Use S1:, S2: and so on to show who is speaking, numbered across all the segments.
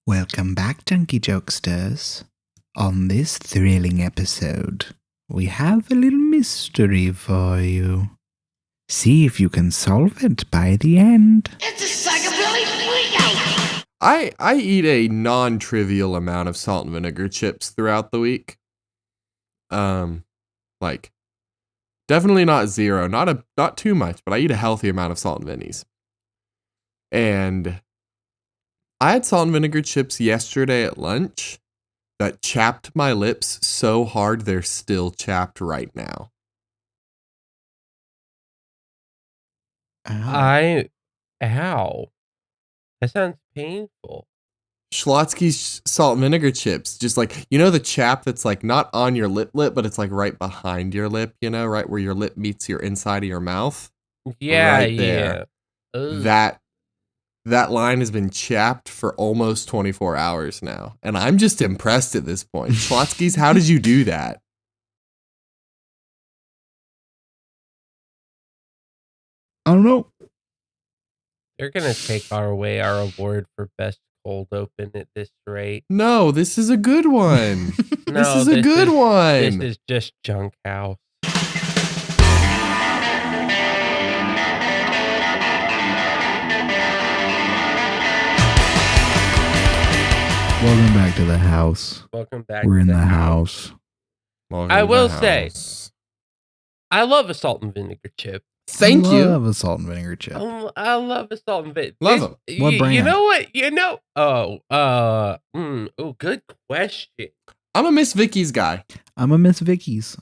S1: Welcome back, Junkie Jokesters. On this thrilling episode, we have a little mystery for you. See if you can solve it by the end.
S2: It's a psychobilly freakout!
S3: I eat a non-trivial amount of salt and vinegar chips throughout the week. Like definitely not zero, not too much, but I eat a healthy amount of salt and vinis. And I had salt and vinegar chips yesterday at lunch that chapped my lips so hard they're still chapped right now.
S4: Ow. That sounds painful.
S3: Schlotsky's salt and vinegar chips, just like, you know, the chap that's like not on your lip, but it's like right behind your lip, you know, right where your lip meets your inside of your mouth.
S4: Yeah,
S3: Right there.
S4: yeah. Ugh.
S3: That line has been chapped for almost 24 hours now. And I'm just impressed at this point. Schlotsky's, how did you do that?
S1: I don't know.
S4: They're gonna take away our award for best cold open at this rate.
S3: No, this is a good one.
S4: No,
S3: This is a good one.
S4: This is just junk house.
S1: Welcome back to the house.
S4: Welcome back.
S1: We're
S4: to
S1: in the house.
S3: Welcome
S4: I
S3: to
S4: will
S3: the
S4: say-
S3: house.
S4: I love a salt and vinegar chip.
S3: Thank
S1: I
S3: you.
S1: love a salt and vinegar chip.
S4: I love a salt and vinegar.
S3: Love 'em.
S1: What
S4: You
S1: brand?
S4: know what? You know. Good question.
S3: I'm a Miss Vicky's guy.
S1: I'm a Miss Vicky's.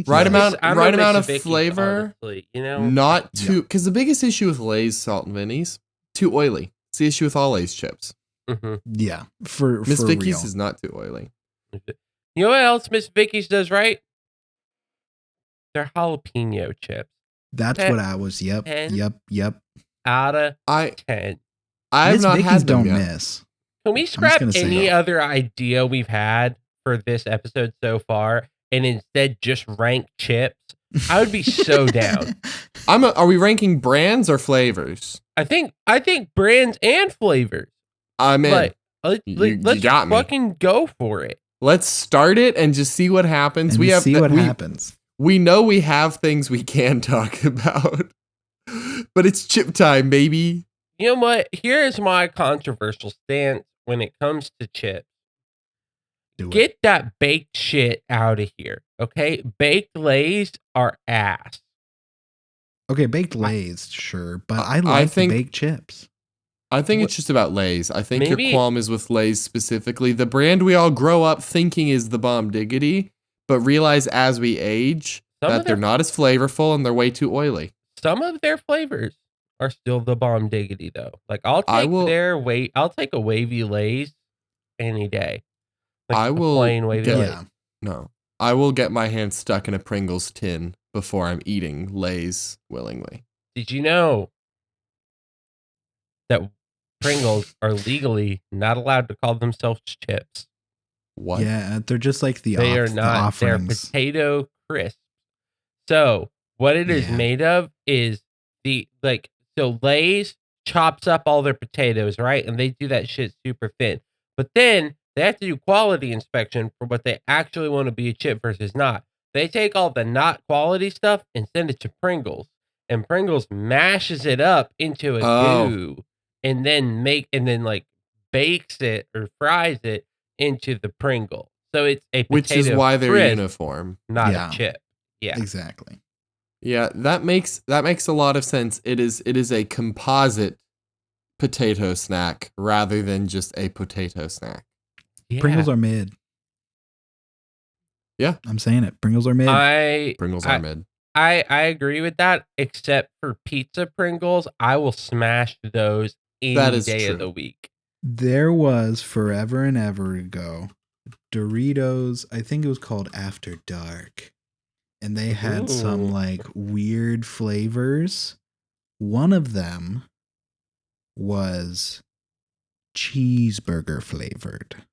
S3: Right amount-
S4: I'm
S3: right
S4: a
S3: amount
S4: Miss
S3: of
S4: Vicky's,
S3: flavor.
S4: honestly, you know.
S3: Not too, because the biggest issue with Lay's salt and vinis, too oily. It's the issue with all Lay's chips.
S4: Mhm.
S1: Yeah, for
S3: Miss Vicky's
S1: real.
S3: is not too oily.
S4: You know what else Miss Vicky's does right? They're jalapeno chips.
S1: That's
S4: Ten-
S1: what I was. Yep.
S4: ten.
S1: Yep.
S4: Out of
S3: I
S4: 10.
S3: I've
S1: Miss
S3: not
S1: Vicky's
S3: had them
S1: don't
S3: yet.
S1: miss.
S4: Can we
S1: just
S4: scrap
S1: gonna say
S4: any
S1: that.
S4: other idea we've had for this episode so far and instead just rank chips? I would be so down.
S3: Are we ranking brands or flavors?
S4: I think brands and flavors.
S3: I'm in.
S4: But
S3: You
S4: let's
S3: got me.
S4: fucking go for it.
S3: Let's start it and just see what happens.
S1: And
S3: we have
S1: see
S3: th-
S1: what
S3: we,
S1: happens.
S3: We know we have things we can talk about, but it's chip time, baby.
S4: You know what? Here is my controversial stance when it comes to chips.
S1: Do it.
S4: Get that baked shit out of here, okay? Baked Lays are ass.
S1: Okay, baked Lays, sure, but
S3: I
S1: I like
S3: think-
S1: baked chips.
S3: I think
S1: What-
S3: it's just about Lay's. I think
S4: Maybe-
S3: your qualm is with Lay's specifically. The brand we all grow up thinking is the bomb diggity, but realize as we age
S4: Some
S3: that
S4: of
S3: they're
S4: their-
S3: not as flavorful and they're way too oily.
S4: Some of their flavors are still the bomb diggity though. Like I'll
S3: I
S4: take
S3: will-
S4: I'll take a wavy Lays any day. Like
S3: I
S4: a
S3: will
S4: plain wavy
S3: get-
S4: Lays.
S1: Yeah.
S3: No. I will get my hand stuck in a Pringles tin before I'm eating Lay's willingly.
S4: Did you know that Pringles are legally not allowed to call themselves chips?
S3: What?
S1: Yeah, they're just like the
S4: They are
S1: the
S4: not. They're
S1: offerings.
S4: potato crisp. So what it is
S1: Yeah.
S4: made of is so Lay's chops up all their potatoes, right? And they do that shit super thin. But then they have to do quality inspection for what they actually want to be a chip versus not. They take all the not quality stuff and send it to Pringles. And Pringles mashes it up into a
S3: Oh.
S4: goo and then like bakes it or fries it into the Pringle. So it's a potato
S3: Which is why they're
S4: crisp,
S3: uniform.
S4: not
S1: Yeah.
S4: a chip. Yeah.
S1: Exactly.
S3: Yeah, that makes a lot of sense. It is a composite potato snack rather than just a potato snack.
S4: Yeah.
S1: Pringles are mid.
S3: Yeah.
S1: I'm saying it. Pringles are mid.
S3: Pringles are mid.
S4: I agree with that, except for pizza Pringles. I will smash those any
S3: That is
S4: day
S3: true.
S4: of the week.
S1: There was forever and ever ago Doritos, I think it was called After Dark. And they had some
S4: Ooh.
S1: like weird flavors. One of them was cheeseburger flavored.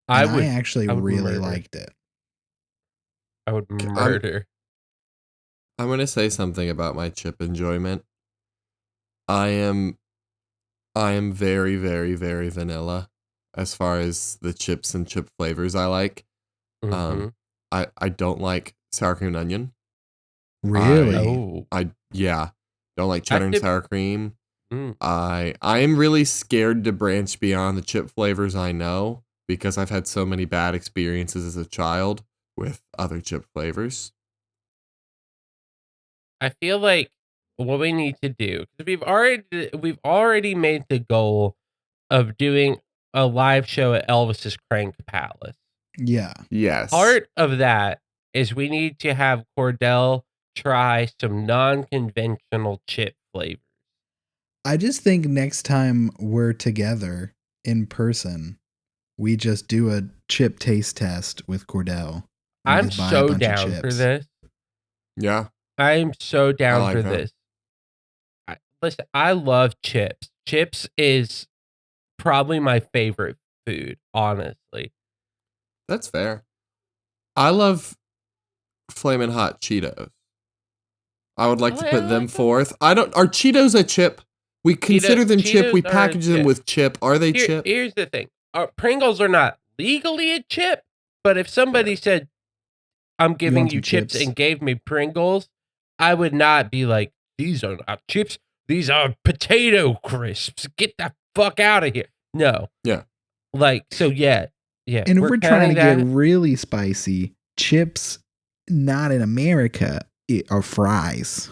S4: I
S1: And
S4: would
S1: actually
S4: I would
S1: really
S4: murder.
S1: liked it.
S4: murder.
S3: I'm going to say something about my chip enjoyment. I am I am very, very, very vanilla as far as the chips and chip flavors I like.
S4: Mhm.
S3: I don't like sour cream and onion.
S1: Really?
S4: Oh.
S3: Yeah, don't like cheddar and
S4: did-
S3: sour cream.
S4: Mm.
S3: I am really scared to branch beyond the chip flavors I know because I've had so many bad experiences as a child with other chip flavors.
S4: I feel like what we need to do, because we've already made the goal of doing a live show at Elvis's Crank Palace.
S1: Yeah.
S3: Yes.
S4: Part of that is we need to have Cordell try some non-conventional chip flavors.
S1: I just think next time we're together in person, we just do a chip taste test with Cordell. We
S4: I'm
S1: just buy a
S4: so
S1: bunch of
S4: down for
S1: chips.
S4: this.
S3: Yeah.
S4: I'm so down
S3: like
S4: for
S3: that.
S4: this. Listen, I love chips. Chips is probably my favorite food, honestly.
S3: That's fair. I love Flamin' Hot Cheetos. I would like
S4: Oh,
S3: to
S4: yeah,
S3: put
S4: I
S3: them
S4: like them.
S3: forth. Are Cheetos a chip? We consider them chip. We
S4: Cheetos are a
S3: package them
S4: chip.
S3: with chip. Are they chip?
S4: Here's the thing. Pringles are not legally a chip, but if somebody said, I'm giving
S1: want
S4: you
S1: some
S4: chips
S1: chips?
S4: and gave me Pringles, I would not be like, these are not chips. These are potato crisps. Get the fuck out of here. No.
S3: Yeah.
S4: Like, so yeah. Yeah.
S1: And if we're trying to
S4: counting
S1: get
S4: that.
S1: really spicy, chips not in America are fries.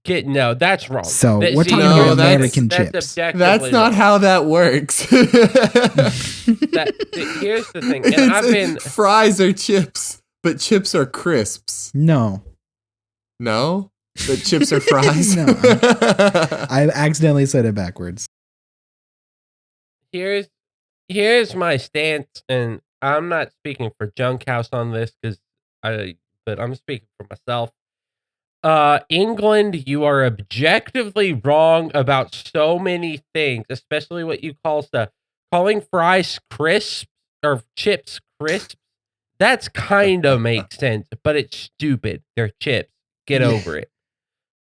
S4: No, that's wrong.
S1: So we're talking
S3: No,
S1: about
S3: that's-
S1: American
S4: that's
S1: chips.
S4: objectively
S3: That's not
S4: wrong.
S3: how that works.
S4: Here's the thing. And I've been
S3: Fries are chips, but chips are crisps.
S1: No.
S3: No? The chips are fries?
S1: No. I accidentally said it backwards.
S4: here's my stance, and I'm not speaking for Junk House on this but I'm speaking for myself. England, you are objectively wrong about so many things, especially what you call stuff. Calling fries crisp or chips crisp, that's kind of makes sense, but it's stupid. They're chips. Get over it.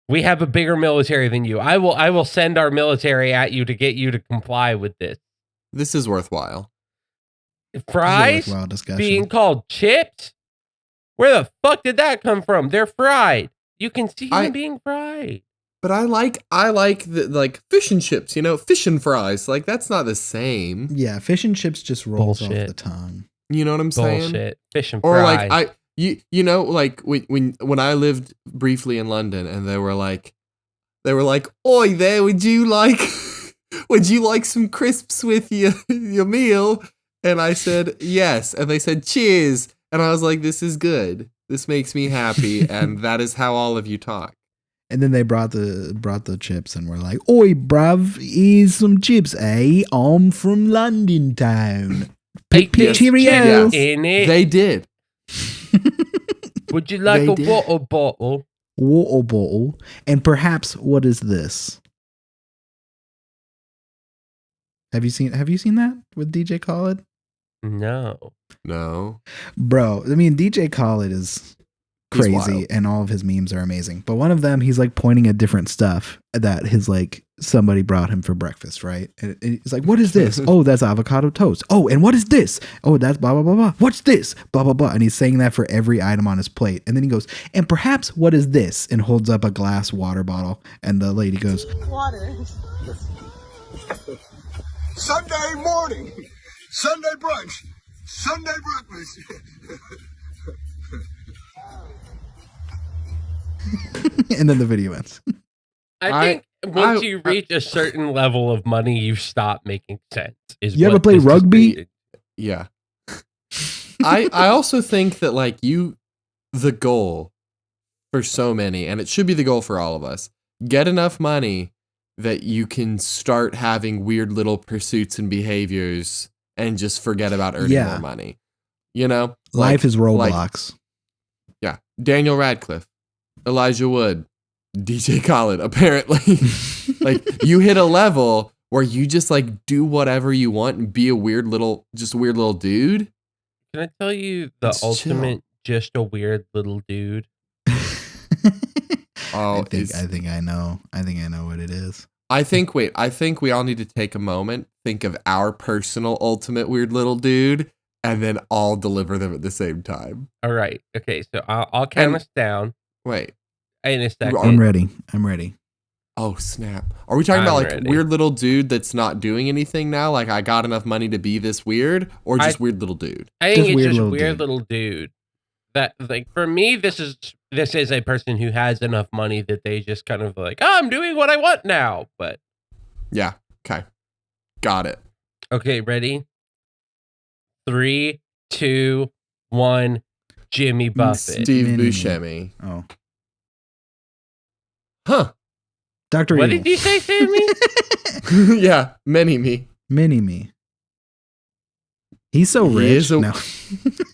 S4: We have a bigger military than you. I will send our military at you to get you to comply with this.
S3: This is worthwhile.
S4: Fries
S1: Worthwhile discussion.
S4: being called chips? Where the fuck did that come from? They're fried. You can see them being fried.
S3: But I like the fish and chips, fish and fries. Like that's not the same.
S1: Yeah, fish and chips just rolls off
S4: Bullshit.
S1: the tongue.
S3: You know what I'm saying?
S4: Bullshit. Fish and
S3: Or
S4: fries.
S3: like like when I lived briefly in London and they were like, "Oi there, would you like some crisps with your meal?" And I said, "Yes." And they said, "Cheers." And I was like, "This is good. This makes me happy." And that is how all of you talk.
S1: And then they brought the chips and were like, "Oi, bruv, here's some chips, eh? I'm from London town.
S4: Hey, there's
S1: Cheerios."
S4: chips in it.
S3: They did.
S4: Would you like
S3: They
S4: a
S3: did.
S4: water bottle?
S1: Water bottle. And perhaps what is this? Have you seen that with DJ Khaled?
S4: No.
S3: No.
S1: Bro, I mean DJ Khaled is
S3: He's
S1: crazy
S3: wild.
S1: and all of his memes are amazing. But one of them, he's like pointing at different stuff that his like somebody brought him for breakfast, right? And he's like, "What is this? Oh, that's avocado toast. Oh, and what is this? Oh, that's blah blah blah blah. What's this? Blah blah blah." And he's saying that for every item on his plate. And then he goes, "And perhaps what is this?" And holds up a glass water bottle. And the lady goes,
S5: Water.
S6: Sunday morning, Sunday brunch, Sunday breakfast.
S1: and then the video ends.
S4: I think once you reach a certain level of money, you stop making sense.
S1: You ever play rugby?
S3: Yeah. I also think that like the goal for so many, and it should be the goal for all of us, get enough money that you can start having weird little pursuits and behaviors and just forget about earning more money.
S1: Life is Roblox.
S3: Yeah. Daniel Radcliffe, Elijah Wood, DJ Khaled, apparently. Like you hit a level where you just like do whatever you want and be a weird little dude.
S4: Can I tell you the
S3: It's
S4: ultimate just a weird little dude?
S3: Oh,
S1: I think I know what it is.
S3: I think we all need to take a moment, think of our personal ultimate weird little dude, and then all deliver them at the same time.
S4: All right. Okay. So I'll count us down
S3: Wait.
S4: in a second.
S1: I'm ready. I'm ready.
S3: Oh, snap. Are we talking about like
S4: ready.
S3: weird little dude that's not doing anything now? Like I got enough money to be this weird, or just weird little dude?
S4: I think
S1: Just
S4: it's
S1: weird
S4: just
S1: little
S4: weird
S1: dude.
S4: little dude. That like for me, this is a person who has enough money that they just kind of like, oh, I'm doing what I want now. But
S3: Yeah. Okay. Got it.
S4: okay, ready? 3, 2, 1. Jimmy Buffett.
S3: Steve
S1: Mini-me.
S3: Buscemi.
S1: Oh,
S3: Huh.
S1: Dr.
S4: What
S1: Evil.
S4: did you say, Sammy?
S3: Yeah. Me.
S1: Mini-me. He's so
S3: He
S1: rich.
S3: is a-
S1: No.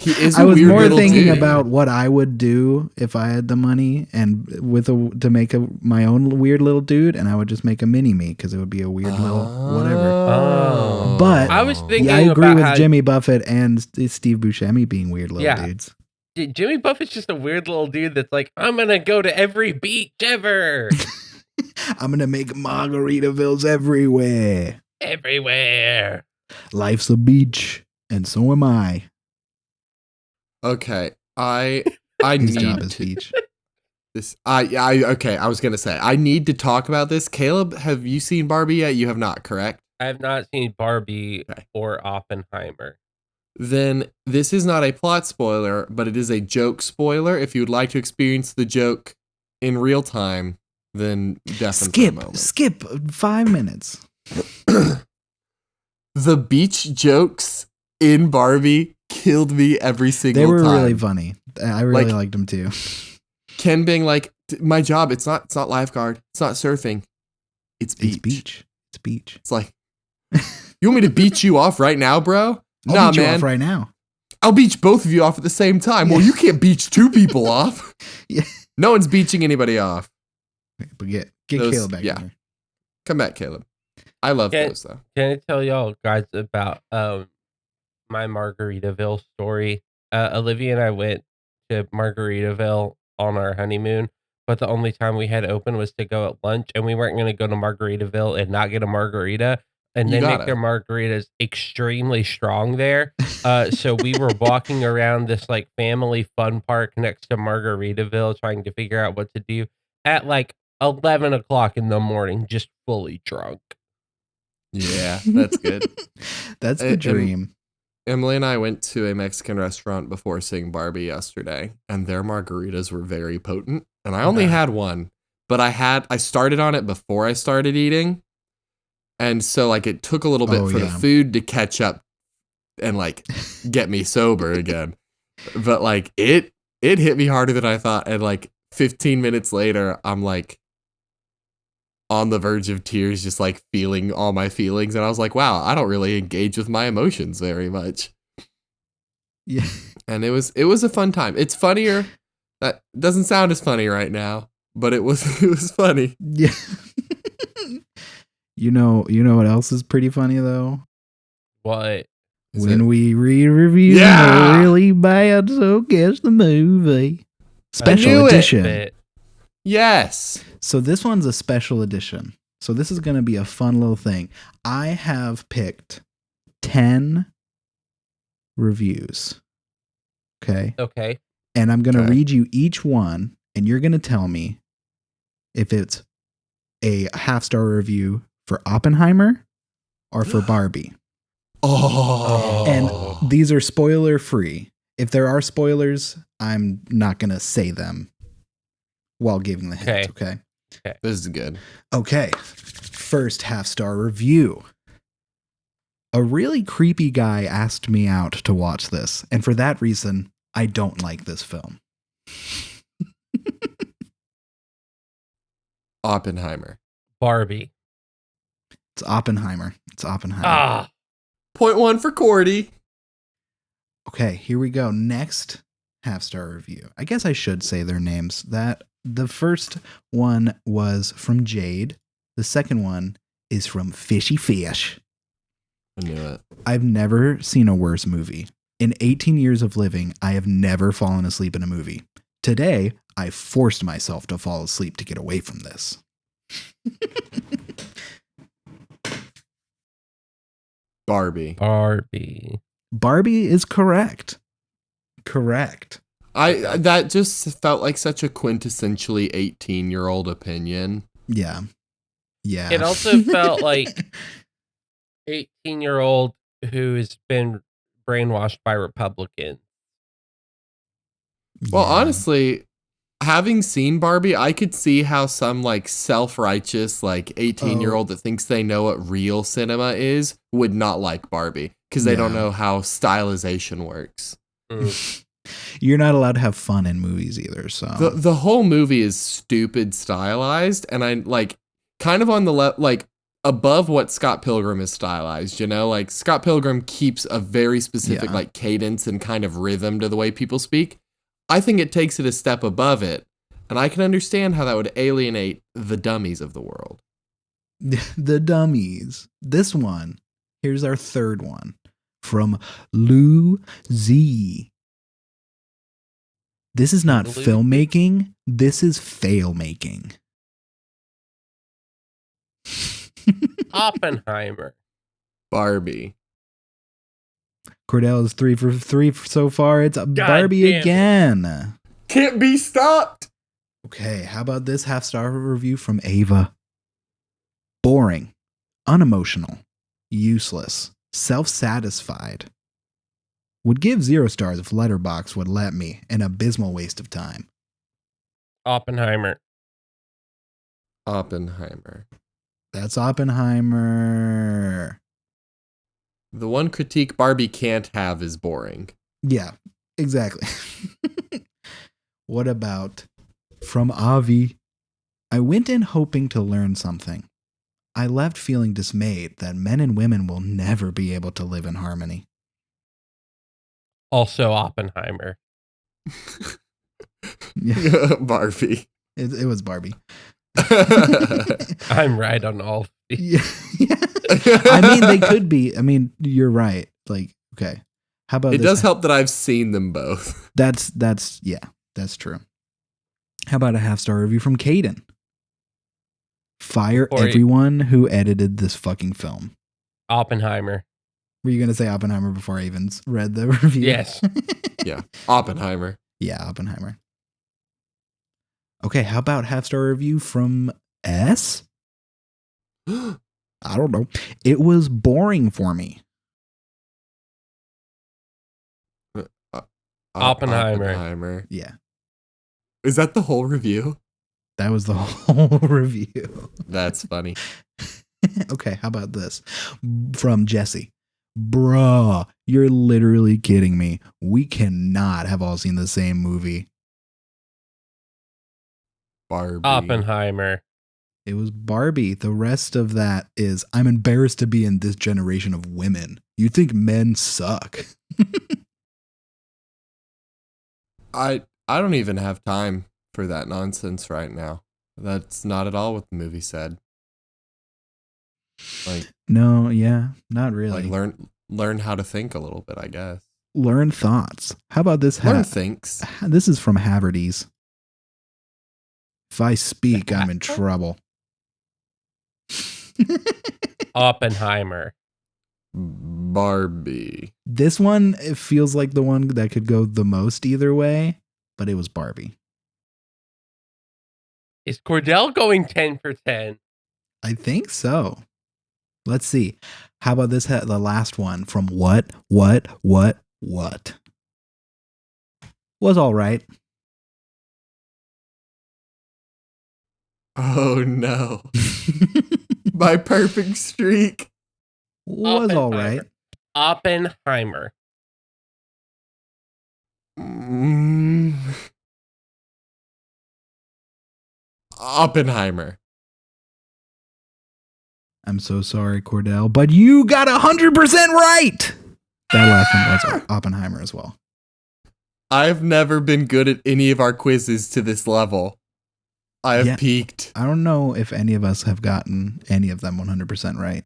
S3: He is
S1: I
S3: a
S1: was
S3: weird
S1: more
S3: little
S1: thinking
S3: dude.
S1: about what I would do if I had the money and to make my own weird little dude, and I would just make a mini me because it would be a weird little whatever.
S4: Oh.
S1: But
S4: I was thinking
S1: Yeah, I agree
S4: about
S1: with
S4: how
S1: Jimmy Buffett and Steve Buscemi being weird little
S4: Yeah.
S1: dudes.
S4: Jimmy Buffett's just a weird little dude that's like, I'm gonna go to every beach ever.
S1: I'm gonna make Margaritavilles everywhere.
S4: Everywhere.
S1: Life's a beach, and so am I.
S3: Okay. I
S1: His
S3: need
S1: job is
S3: to
S1: beach.
S3: this. Okay. I was gonna say I need to talk about this. Caleb, have you seen Barbie yet? You have not, correct?
S4: I have not seen Barbie
S3: Okay.
S4: or Oppenheimer.
S3: Then this is not a plot spoiler, but it is a joke spoiler. If you would like to experience the joke in real time, then definitely a moment.
S1: Skip 5 minutes.
S3: The beach jokes in Barbie killed me every single
S1: They were
S3: time.
S1: really funny. I really
S3: Like-
S1: liked them too.
S3: Ken being like, my job, it's not lifeguard, it's not surfing, it's beach.
S1: It's beach. It's beach.
S3: It's like, you want me to beat you off right now, bro?
S1: I'll
S3: Nah,
S1: beat you
S3: man.
S1: off right now.
S3: I'll beach both of you off at the same time. Well, you can't beach two people off.
S1: Yeah.
S3: No one's beaching anybody off.
S1: But get
S3: Those-
S1: Caleb back
S3: yeah.
S1: in here.
S3: Come back, Caleb. I love
S4: Yeah.
S3: those though.
S4: Can I tell y'all guys about my Margaritaville story? Olivia and I went to Margaritaville on our honeymoon, but the only time we had open was to go at lunch, and we weren't going to go to Margaritaville and not get a margarita. And
S3: You
S4: they make
S3: gotta.
S4: their margaritas extremely strong there. So we were walking around this like family fun park next to Margaritaville trying to figure out what to do at like 11 o'clock in the morning, just fully drunk.
S3: Yeah, that's good.
S1: That's the
S3: And-
S1: dream.
S3: Emily and I went to a Mexican restaurant before seeing Barbie yesterday, and their margaritas were very potent. And I only had one, but I started on it before I started eating. And so like it took a little bit for the
S1: yeah.
S3: food to catch up and like get me sober again. But like it hit me harder than I thought. And like 15 minutes later, I'm like on the verge of tears, just like feeling all my feelings. And I was like, wow, I don't really engage with my emotions very much.
S1: Yeah.
S3: And it was a fun time. It's funnier. That doesn't sound as funny right now, but it was funny.
S1: Yeah. You know what else is pretty funny though?
S4: What?
S3: Is
S1: When
S3: it-
S1: we re-review
S3: Yeah!
S1: the really bad So Guess the Movie.
S3: knew
S1: Special
S3: it.
S1: edition.
S4: Bit.
S3: Yes.
S1: So this one's a special edition. So this is going to be a fun little thing. I have picked 10 reviews. Okay.
S4: Okay.
S1: And I'm going to
S3: Okay.
S1: read you each one, and you're going to tell me if it's a half-star review for Oppenheimer or for Barbie.
S3: Oh.
S1: And these are spoiler free. If there are spoilers, I'm not going to say them while giving the hint. Okay.
S3: This is good.
S1: Okay. First half-star review. A really creepy guy asked me out to watch this, and for that reason, I don't like this film.
S3: Oppenheimer.
S4: Barbie.
S1: It's Oppenheimer. It's Oppenheimer.
S4: Ah.
S3: 0.1 for Cordy.
S1: Okay, here we go. Next half-star review. I guess I should say their names. That the first one was from Jade. The second one is from Fishy Fish.
S3: I knew it.
S1: I've never seen a worse movie. In 18 years of living, I have never fallen asleep in a movie. Today, I forced myself to fall asleep to get away from this.
S3: Barbie.
S4: Barbie.
S1: Barbie is correct. Correct.
S3: That just felt like such a quintessentially 18-year-old opinion.
S1: Yeah. Yeah.
S4: It also felt like 18-year-old who's been brainwashed by Republicans.
S3: Well,
S1: Yeah.
S3: honestly, having seen Barbie, I could see how some like self-righteous like 18-year-old that thinks they know what real cinema is would not like Barbie because they don't
S1: Yeah.
S3: know how stylization works.
S1: You're not allowed to have fun in movies either, so
S3: The whole movie is stupid stylized, and I like kind of on the like above what Scott Pilgrim is stylized, you know? Like Scott Pilgrim keeps a very specific
S1: Yeah.
S3: like cadence and kind of rhythm to the way people speak. I think it takes it a step above it, and I can understand how that would alienate the dummies of the world.
S1: the dummies. This one, here's our third one from Lou Z. This is not
S4: Lou Z.
S1: filmmaking. This is fail making.
S4: Oppenheimer.
S3: Barbie.
S1: Cordell is 3 for 3 so far. It's Barbie
S4: damn it.
S1: again.
S3: Can't be stopped.
S1: Okay, how about this half-star review from Ava? Boring, unemotional, useless, self-satisfied. Would give 0 stars if Letterboxd would let me. An abysmal waste of time.
S4: Oppenheimer.
S3: Oppenheimer.
S1: That's Oppenheimer.
S3: The one critique Barbie can't have is boring.
S1: Yeah, exactly. What about from Avi? I went in hoping to learn something. I left feeling dismayed that men and women will never be able to live in harmony.
S4: Also Oppenheimer.
S1: Yeah,
S3: Barbie.
S1: it was Barbie.
S4: I'm right on all of these.
S1: Yeah. I mean, they could be. I mean, you're right. Like, okay. How about
S3: It
S1: this?
S3: does help that I've seen them both.
S1: That's true. How about a half-star review from Caden? Fire
S4: Or-
S1: everyone who edited this fucking film.
S4: Oppenheimer.
S1: Were you going to say Oppenheimer before I even read the review?
S4: Yes.
S3: Yeah. Oppenheimer.
S1: Yeah, Oppenheimer. Okay, how about half-star review from S? I don't know. It was boring for me.
S4: Oppenheimer.
S1: Yeah,
S3: Is that the whole review?
S1: that was the whole review.
S3: That's funny.
S1: Okay, how about this? From Jesse. Bruh, you're literally kidding me. We cannot have all seen the same movie.
S3: Barbie.
S4: Oppenheimer.
S1: It was Barbie. The rest of that is, I'm embarrassed to be in this generation of women. You think men suck.
S3: I don't even have time for that nonsense right now. That's not at all what the movie said. Like
S1: No, yeah, not really.
S3: like learn how to think a little bit, I guess.
S1: Learn thoughts. How about this?
S3: Learn thinks.
S1: This is from Haverty's. If I speak, I'm in trouble.
S4: Oppenheimer.
S3: Barbie.
S1: This one, it feels like the one that could go the most either way, but it was Barbie.
S4: Is Cordell going 10 for 10?
S1: I think so. Let's see. How about this? The last one from what? Was all right.
S3: Oh no. My perfect streak.
S1: Was all right.
S4: Oppenheimer.
S3: Mm. Oppenheimer.
S1: I'm so sorry, Cordell, but you got 100% right. That last one was Oppenheimer as well.
S3: I've never been good at any of our quizzes to this level. I have
S1: Yeah.
S3: peaked.
S1: I don't know if any of us have gotten any of them 100% right.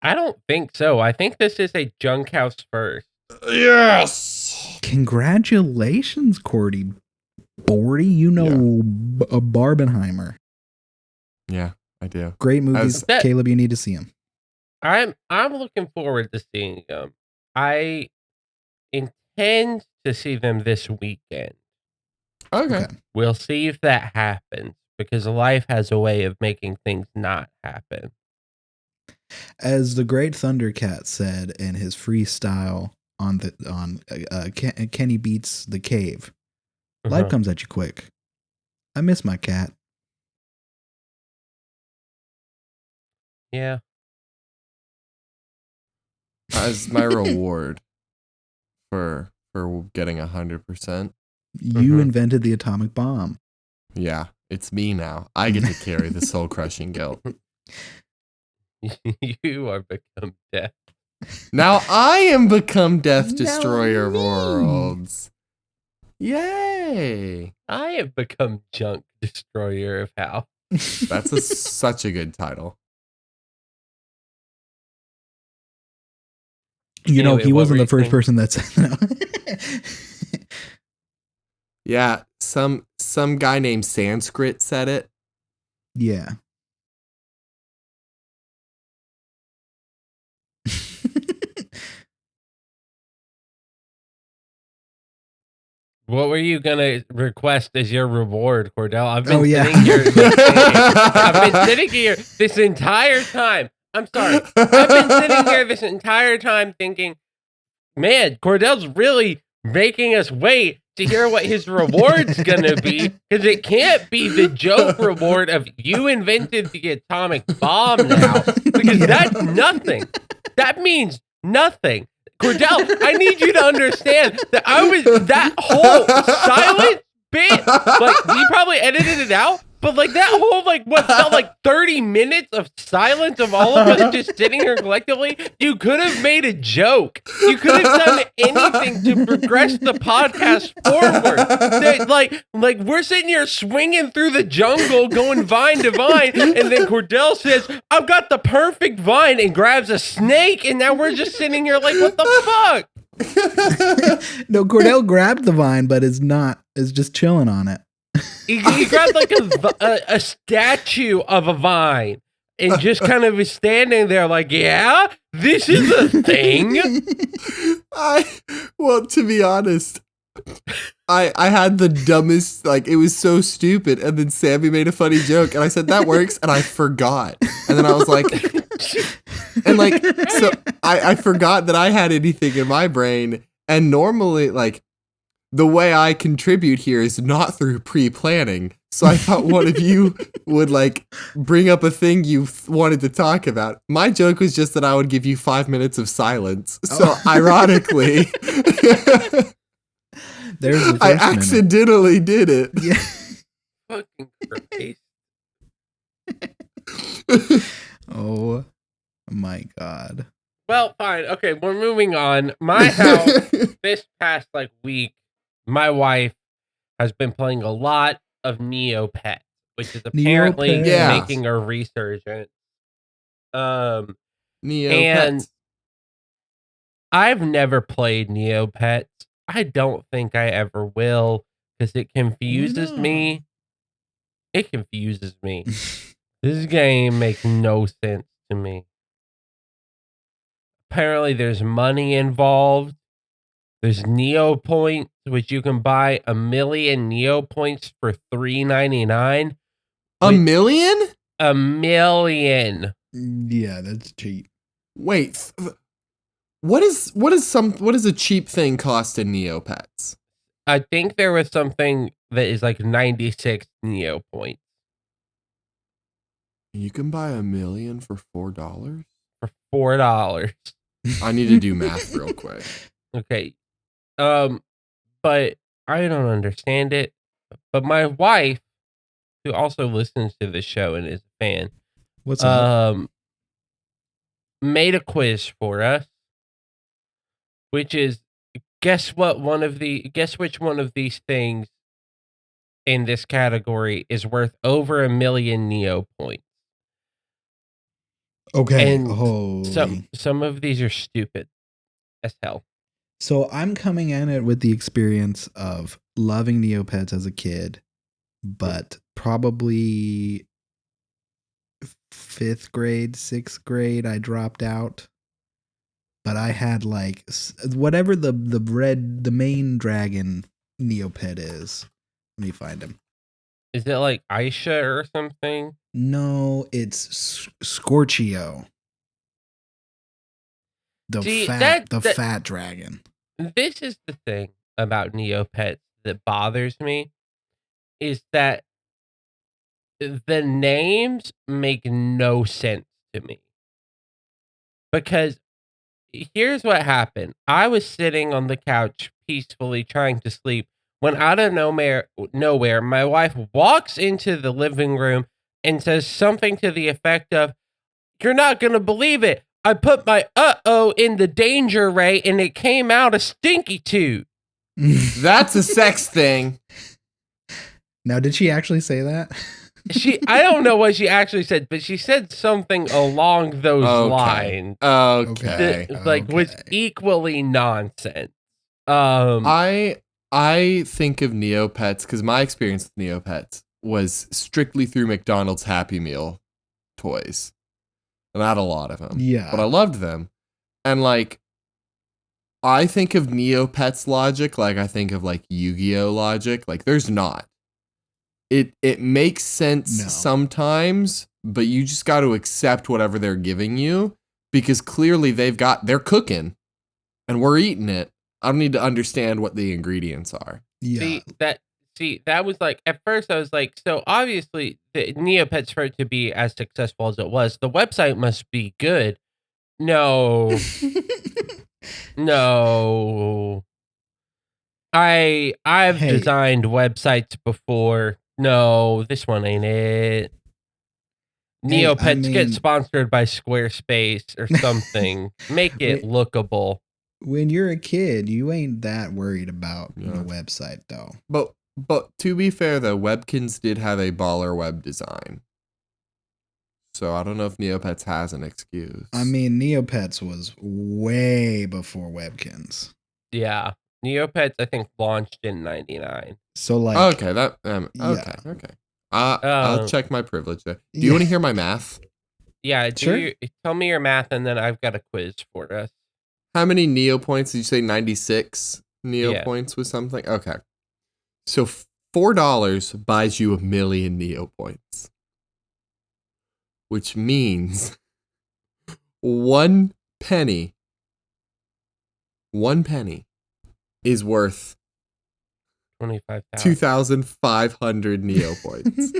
S4: I don't think so. I think this is a junk house first.
S3: Yes.
S1: Congratulations, Cordy. Bordy, you know a Barbenheimer.
S3: Yeah, I do.
S1: Great movies.
S3: As-
S4: That-
S1: Caleb, you need to see them.
S4: I'm looking forward to seeing them. I intend to see them this weekend.
S3: Okay.
S1: Okay.
S4: We'll see if that happens because life has a way of making things not happen.
S1: As the great Thundercat said in his freestyle on Kenny Beats the Cave, life
S4: Uh-huh.
S1: comes at you quick. I miss my cat.
S4: Yeah.
S3: As my reward for getting 100%.
S1: You
S4: Mhm.
S1: invented the atomic bomb.
S3: Yeah, it's me now. I get to carry the soul crushing guilt.
S4: You are become death.
S3: Now I am become Death
S1: Now
S3: Destroyer of
S1: me.
S3: Worlds. Yay!
S4: I have become Junk Destroyer of Hell.
S3: That's such a good title.
S1: You know,
S4: Anyway,
S1: he
S4: what
S1: wasn't
S4: were
S1: the
S4: you
S1: first
S4: saying?
S1: person that said that.
S3: Yeah, some guy named Sanskrit said it.
S1: Yeah.
S4: What were you gonna request as your reward, Cordell? I've been
S1: Oh, yeah.
S4: sitting here like, thinking. I've been sitting here this entire time. I'm sorry. I've been sitting here this entire time thinking, man, Cordell's really making us wait to hear what his reward's gonna be, because it can't be the joke reward of you invented the atomic bomb now, because
S1: Yeah.
S4: that's nothing. That means nothing. Cordell, I need you to understand that that whole silent bit, like, we probably edited it out, but like that whole, like, what felt like 30 minutes of silence of all of us just sitting here collectively, you could have made a joke. You could have done anything to progress the podcast forward. Like we're sitting here swinging through the jungle, going vine to vine, and then Cordell says, I've got the perfect vine, and grabs a snake, and now we're just sitting here like, what the fuck?
S1: No, Cordell grabbed the vine, but is just chilling on it.
S4: He grabbed like a statue of a vine and just kind of is standing there like, yeah, this is a thing.
S3: Well, to be honest, I had the dumbest, like, it was so stupid, and then Sammy made a funny joke, and I said, that works, and I forgot. And then I was like, and like, so I forgot that I had anything in my brain, and normally, like, the way I contribute here is not through pre-planning. So I thought one of you would like bring up a thing you wanted to talk about. My joke was just that I would give you 5 minutes of silence. So ironically,
S1: There's the first
S3: I
S1: minute.
S3: accidentally did it.
S1: Yeah.
S4: Fucking Christ.
S1: Oh my God.
S4: Well, fine. Okay, we're moving on. My house, this past like week, my wife has been playing a lot of Neopets, which is apparently
S1: Neopets.
S3: Yeah.
S4: making a resurgence. And
S3: Neopets.
S4: I've never played Neopets. I don't think I ever will, because it confuses me. It confuses me. This game makes no sense to me. Apparently, there's money involved. There's Neo points, which you can buy 1 million Neo points for $3.99.
S3: $1 million?
S4: 1 million.
S1: Yeah, that's cheap.
S3: Wait, what is a cheap thing cost in Neopets?
S4: I think there was something that is like 96 Neo points
S3: You can buy 1 million for $4?
S4: for $4.
S3: I need to do math real quick.
S4: Okay. But I don't understand it. But my wife, who also listens to the show and is a fan,
S1: What's up?
S4: made a quiz for us, which is guess which one of these things in this category is worth over 1 million Neo points.
S1: Okay.
S4: And
S1: Holy.
S4: some of these are stupid as hell.
S1: So I'm coming at it with the experience of loving Neopets as a kid, but probably 5th grade, 6th grade, I dropped out. But I had like whatever the main dragon Neopet is. Let me find him.
S4: Is it like Aisha or something?
S1: No, it's Scorchio. The
S4: See,
S1: fat dragon.
S4: This is the thing about Neopets that bothers me is that the names make no sense to me. Because here's what happened. I was sitting on the couch peacefully trying to sleep when out of nowhere, my wife walks into the living room and says something to the effect of, "You're not going to believe it. I put my in the danger ray and it came out a stinky toot."
S3: That's a sex thing.
S1: Now, did she actually say that?
S4: I don't know what she actually said, but she said something along those lines.
S3: Okay.
S4: That, like, was equally nonsense.
S3: I think of Neopets because my experience with Neopets was strictly through McDonald's Happy Meal toys. And I had a lot of them.
S1: Yeah.
S3: But I loved them. And like, I think of Neopets logic like I think of like Yu-Gi-Oh logic. Like, there's not. It makes sense sometimes, but you just got to accept whatever they're giving you because clearly they're cooking and we're eating it. I don't need to understand what the ingredients are.
S1: Yeah.
S4: That was like, at first I was like, so obviously the Neopets, for it to be as successful as it was, the website must be good. No. No. I've designed websites before. No, this one ain't it. Neopets get sponsored by Squarespace or something. Make it lookable.
S1: When you're a kid, you ain't that worried about the website though.
S3: But to be fair though, Webkins did have a baller web design. So I don't know if Neopets has an excuse.
S1: I mean, Neopets was way before Webkins.
S4: Yeah. Neopets, I think, launched in 99.
S1: So like,
S3: okay, okay. I'll check my privilege there. Do you want to hear my math?
S4: Yeah, tell me your math, and then I've got a quiz for us.
S3: How many Neo points did you say? 96 Neo points was something. Okay, so $4 buys you 1,000,000 Neo points, which means 1 penny. 1 penny is worth 2,500 Neo points.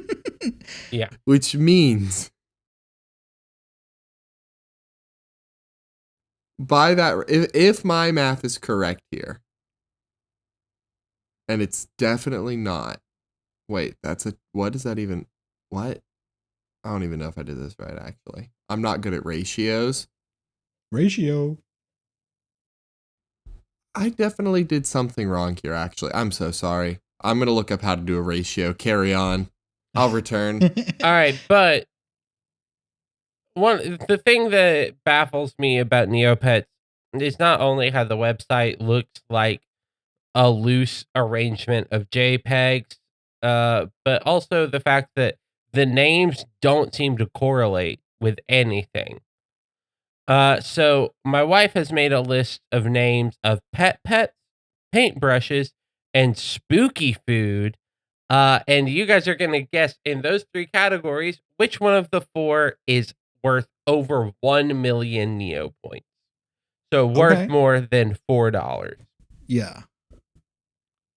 S4: Yeah.
S3: Which means by that, if my math is correct here, and it's definitely not. Wait, what is that even? What? I don't even know if I did this right, actually. I'm not good at ratios.
S1: Ratio.
S3: I definitely did something wrong here, actually. I'm so sorry. I'm going to look up how to do a ratio. Carry on. I'll return.
S4: All right, but the thing that baffles me about Neopets is not only how the website looks like a loose arrangement of JPEGs, but also the fact that the names don't seem to correlate with anything. So my wife has made a list of names of pets, paintbrushes, and spooky food. And you guys are going to guess in those 3 categories, which one of the 4 is worth over 1,000,000 Neo points. So worth more than $4.
S1: Yeah.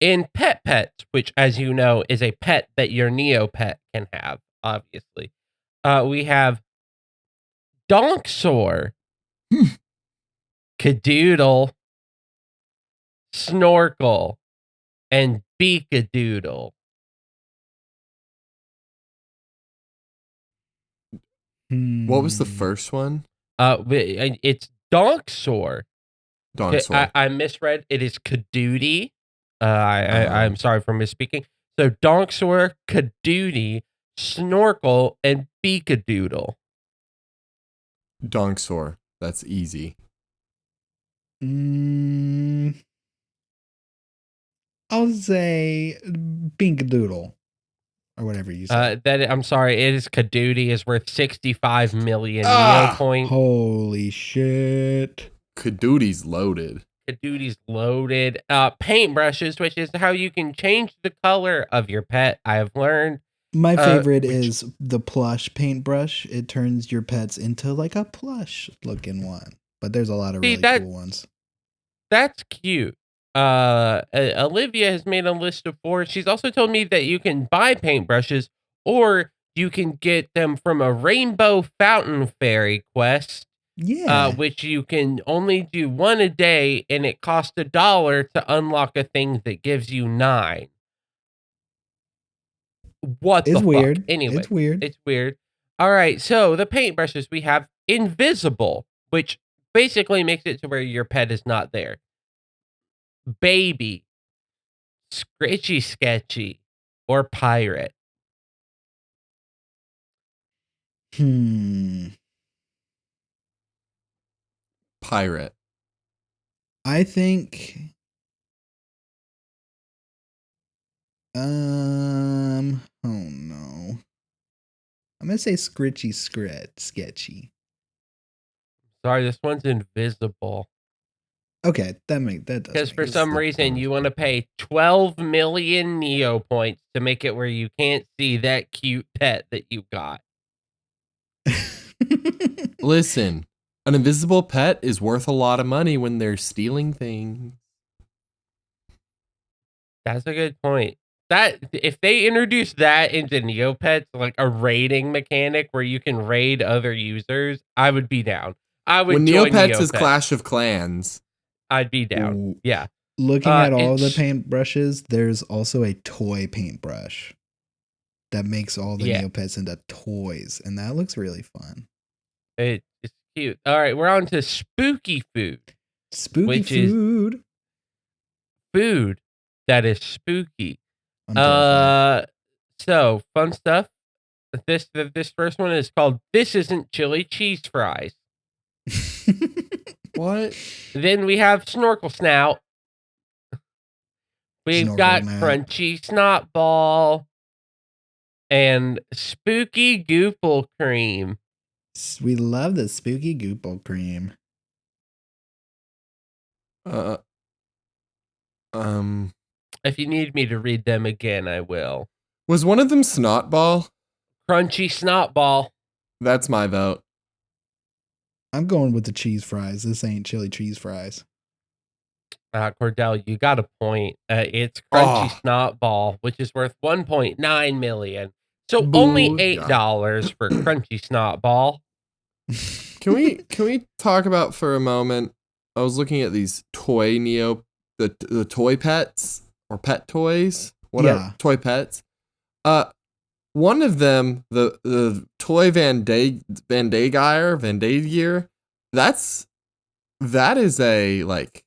S4: In pets, which, as you know, is a pet that your Neopet can have, obviously, we have Donksaur, Cadoodle, Snorkel, and Beakadoodle.
S3: What was the first one?
S4: It's Donksaur.
S3: Donksaur.
S4: I misread. It is Cadoodie. I'm sorry for misspeaking. So Donksaur, Cadoodie, Snorkel, and Beakadoodle.
S3: Donksaur. That's easy.
S1: I'll say Binkadoodle. or whatever you said.
S4: I'm sorry, it is Kadooty is worth 65 million
S3: Ah!
S4: Neo points.
S1: Holy shit.
S3: Kadooty's loaded.
S4: Kadooty's loaded. Paintbrushes, which is how you can change the color of your pet, I have learned.
S1: My favorite
S4: which-
S1: is the plush paintbrush. It turns your pets into like a plush looking one. But there's a lot of
S4: See,
S1: really
S4: that-
S1: cool ones.
S4: That's cute. Olivia has made a list of 4. She's also told me that you can buy paintbrushes or you can get them from a Rainbow Fountain Fairy quest,
S1: Yeah.
S4: which you can only do 1 a day, and it costs $1 to unlock a thing that gives you 9. What
S1: It's
S4: the
S1: weird.
S4: fuck? Anyway,
S1: It's weird.
S4: it's weird. All right, so the paintbrushes we have invisible, which basically makes it to where your pet is not there. Baby, Scritchy Sketchy, or Pirate.
S3: Pirate.
S1: I think oh no. I'm gonna say Scritchy Sketchy.
S4: Sorry, this one's invisible.
S1: Okay, that does
S4: Because
S1: make
S4: for
S1: sense.
S4: some reason you want to pay 12 million Neo points to make it where you can't see that cute pet that you got.
S3: Listen, an invisible pet is worth a lot of money when they're stealing things.
S4: That's a good point. That if they introduce that into Neopets, like a raiding mechanic where you can raid other users, I would be down. I would
S3: When
S4: join
S3: Neopets is
S4: Neopets.
S3: Clash of Clans.
S4: I'd be down.
S1: Ooh.
S4: Yeah.
S1: Looking at all the
S4: it's-
S1: paintbrushes, there's also a toy paintbrush that makes all the
S4: Yeah.
S1: Neopets into toys, and that looks really fun.
S4: It's cute. All right, we're on to spooky food.
S1: Spooky
S4: Which is-
S1: food.
S4: Food that is spooky.
S1: I'm terrified.
S4: So fun stuff. This first one is called "This Isn't Chili Cheese Fries."
S3: What?
S4: Then we have Snorkel Snout. We've
S1: Snorkel
S4: got
S1: Snout.
S4: Crunchy Snot Ball and Spooky Goople Cream.
S1: We love the spooky Goople cream.
S4: If you need me to read them again, I will.
S3: Was one of them Snotball?
S4: Crunchy Snot Ball.
S3: That's my vote.
S1: I'm going with the cheese fries. This ain't chili cheese fries.
S4: Cordell, you got a point. It's Crunchy
S3: Oh.
S4: Snot Ball, which is worth 1.9 million. So
S3: Boo.
S4: only $8 for Crunchy Snot Ball.
S3: Can we talk about for a moment? I was looking at these toy the toy pets or pet toys, whatever,
S1: Yeah.
S3: toy pets. One of them, the toy Van Dageir, that is a like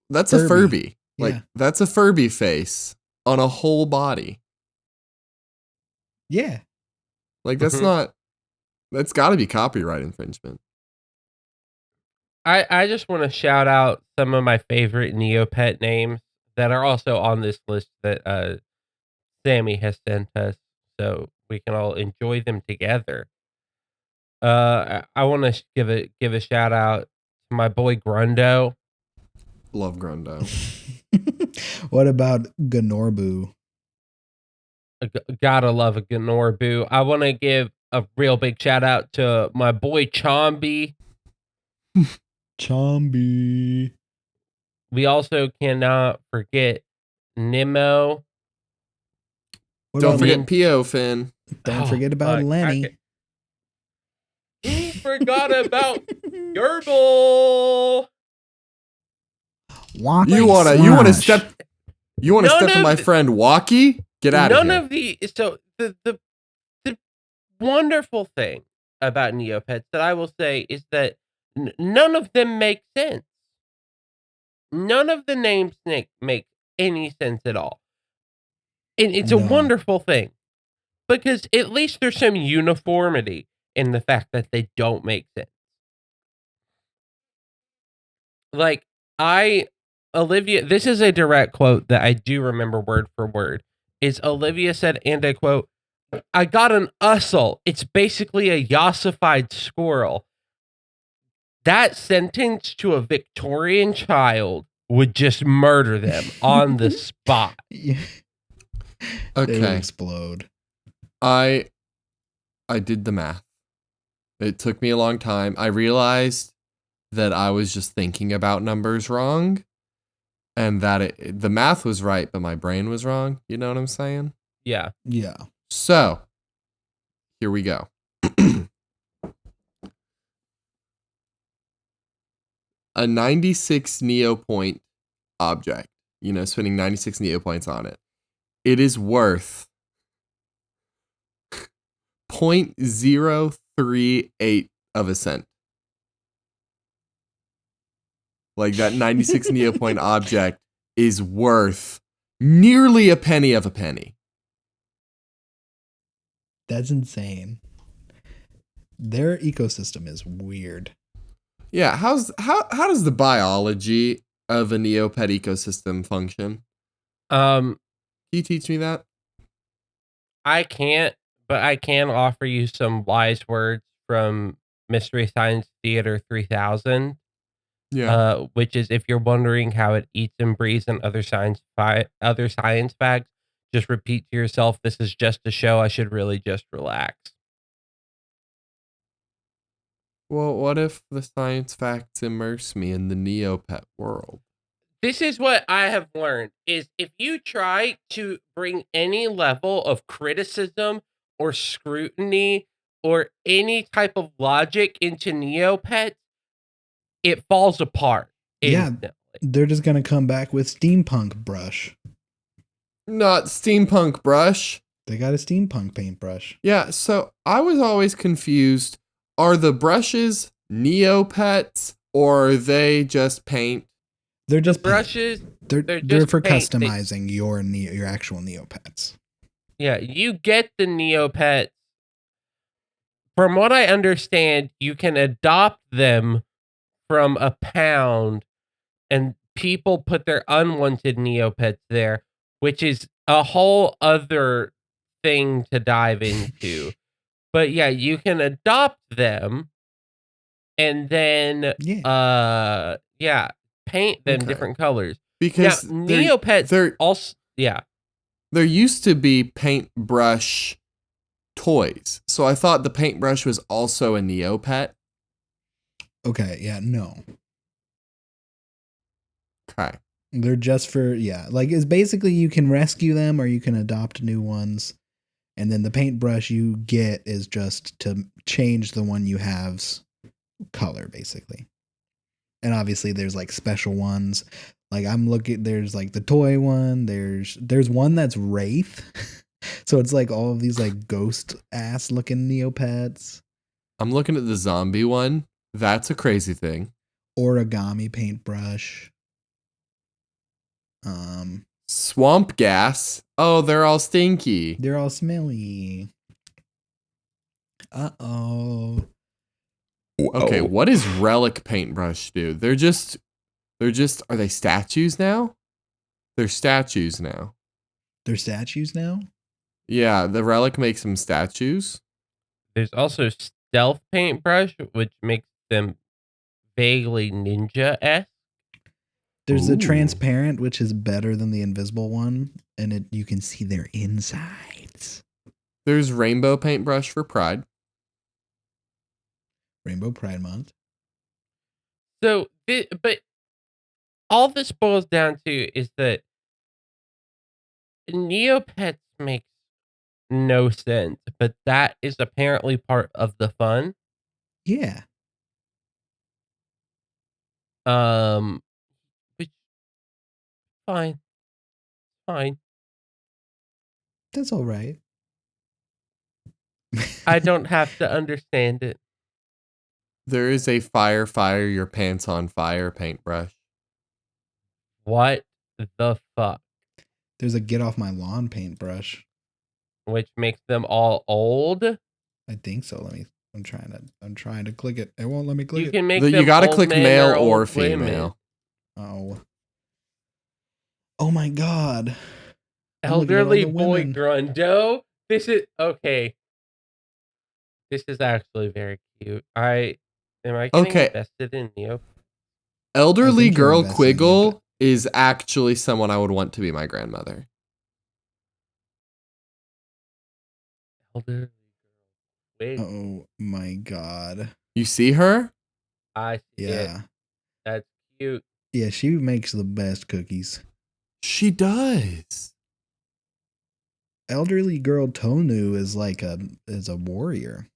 S3: that's a
S1: Furby.
S3: Furby. Like
S1: Yeah.
S3: that's a Furby face on a whole body.
S1: Yeah.
S3: Like that's got to be copyright infringement.
S4: I just want to shout out some of my favorite Neopet names that are also on this list that Sammy has sent us, so we can all enjoy them together. I want to give a shout out to my boy Grundo.
S3: Love Grundo.
S1: What about Ganorbu?
S4: Gotta love a Gnorbu. I want to give a real big shout out to my boy Chomby.
S1: Chomby.
S4: We also cannot forget Nemo.
S1: What
S3: Don't
S1: about
S3: forget P.O. Finn.
S1: Don't forget about
S4: fuck,
S1: Lenny.
S4: He forgot about Gerbil.
S3: You wanna step
S4: None
S3: on my
S4: of-
S3: friend Walkie? Get out of
S4: None
S3: here.
S4: of the so the wonderful thing about Neopets that I will say is that none of them make sense. None of the names make any sense at all. And it's a
S1: No.
S4: wonderful thing because at least there's some uniformity in the fact that they don't make sense. Like Olivia, this is a direct quote that I do remember word for word. is Olivia said, and I quote, "I got an ussel. It's basically a yossified squirrel." That sentence to a Victorian child would just murder them on the spot.
S1: Yeah. They would
S3: Okay.
S1: explode.
S3: I did the math. It took me a long time. I realized that I was just thinking about numbers wrong, and that the math was right, but my brain was wrong. You know what I'm saying?
S4: Yeah.
S1: Yeah.
S3: So, here we go. A 96 neopoint object, spinning 96 neopoints on it. It is worth 0.038 of a cent. Like that 96 neopoint object is worth nearly a penny of a penny.
S1: That's insane. Their ecosystem is weird.
S3: Yeah, how does the biology of a Neopet ecosystem function? Can you teach me that?
S4: I can't, but I can offer you some wise words from Mystery Science Theater 3000.
S3: Yeah.
S4: Which is, if you're wondering how it eats and breathes and other science facts, just repeat to yourself, "This is just a show. I should really just relax."
S3: Well, what if the science facts immerse me in the Neopet world?
S4: This is what I have learned: is if you try to bring any level of criticism or scrutiny or any type of logic into Neopets, it falls apart
S1: Yeah.
S4: instantly.
S1: They're just going to come back with steampunk brush.
S3: Not steampunk brush.
S1: They got a steampunk paintbrush.
S3: Yeah, so I was always confused. Are the brushes Neopets or are they just paint?
S1: They're just paint.
S4: Brushes.
S1: They're
S4: just
S1: for
S4: paint.
S1: customizing your actual Neopets.
S4: Yeah, you get the Neopets. From what I understand, you can adopt them from a pound, and people put their unwanted Neopets there, which is a whole other thing to dive into. But yeah, you can adopt them and then paint them
S3: Okay.
S4: different colors.
S3: Because
S4: now, Neopets also
S3: there used to be paintbrush toys. So I thought the paintbrush was also a Neopet.
S1: Okay, yeah, no.
S3: Okay.
S1: They're just for, like it's basically you can rescue them or you can adopt new ones. And then the paintbrush you get is just to change the one you have's color, basically. And obviously there's like special ones. Like I'm looking, there's like the toy one. There's one that's Wraith. So it's like all of these like ghost ass looking Neopets.
S3: I'm looking at the zombie one. That's a crazy thing.
S1: Origami paintbrush.
S3: Swamp gas. Oh, they're all stinky.
S1: They're all smelly. Uh-oh.
S3: Okay, what is relic paintbrush do? They're just are they statues now? They're statues now.
S1: They're statues now?
S3: Yeah, the relic makes them statues.
S4: There's also stealth paintbrush, which makes them vaguely ninja-esque.
S1: There's the transparent, which is better than the invisible one, and you can see their insides.
S3: There's rainbow paintbrush for Pride.
S1: Rainbow Pride Month.
S4: So, but all this boils down to is that Neopets makes no sense, but that is apparently part of the fun.
S1: Yeah.
S4: Which fine.
S1: That's all right.
S4: I don't have to understand it.
S3: There is a fire your pants on fire paintbrush.
S4: What the fuck?
S1: There's a get off my lawn paintbrush.
S4: Which makes them all old?
S1: I think so. I'm trying to click it. It won't let me click
S4: You
S1: it.
S4: can make them
S3: You gotta
S4: old
S3: click
S4: men
S3: male or
S4: old women.
S3: female.
S1: Oh my god. And look at all
S4: Elderly
S1: the
S4: boy
S1: women.
S4: Grundo. This is okay. This is actually very cute. Am I getting
S3: Okay.
S4: invested in Neo?
S3: Elderly
S1: think you're
S3: girl
S1: invested in
S3: Quiggle is actually someone I would want to be my grandmother.
S4: Elderly Wig.
S1: Oh my god.
S3: You see her?
S4: I see it.
S1: Yeah.
S4: That's cute.
S1: Yeah, she makes the best cookies.
S3: She does.
S1: Elderly girl Tonu is a warrior.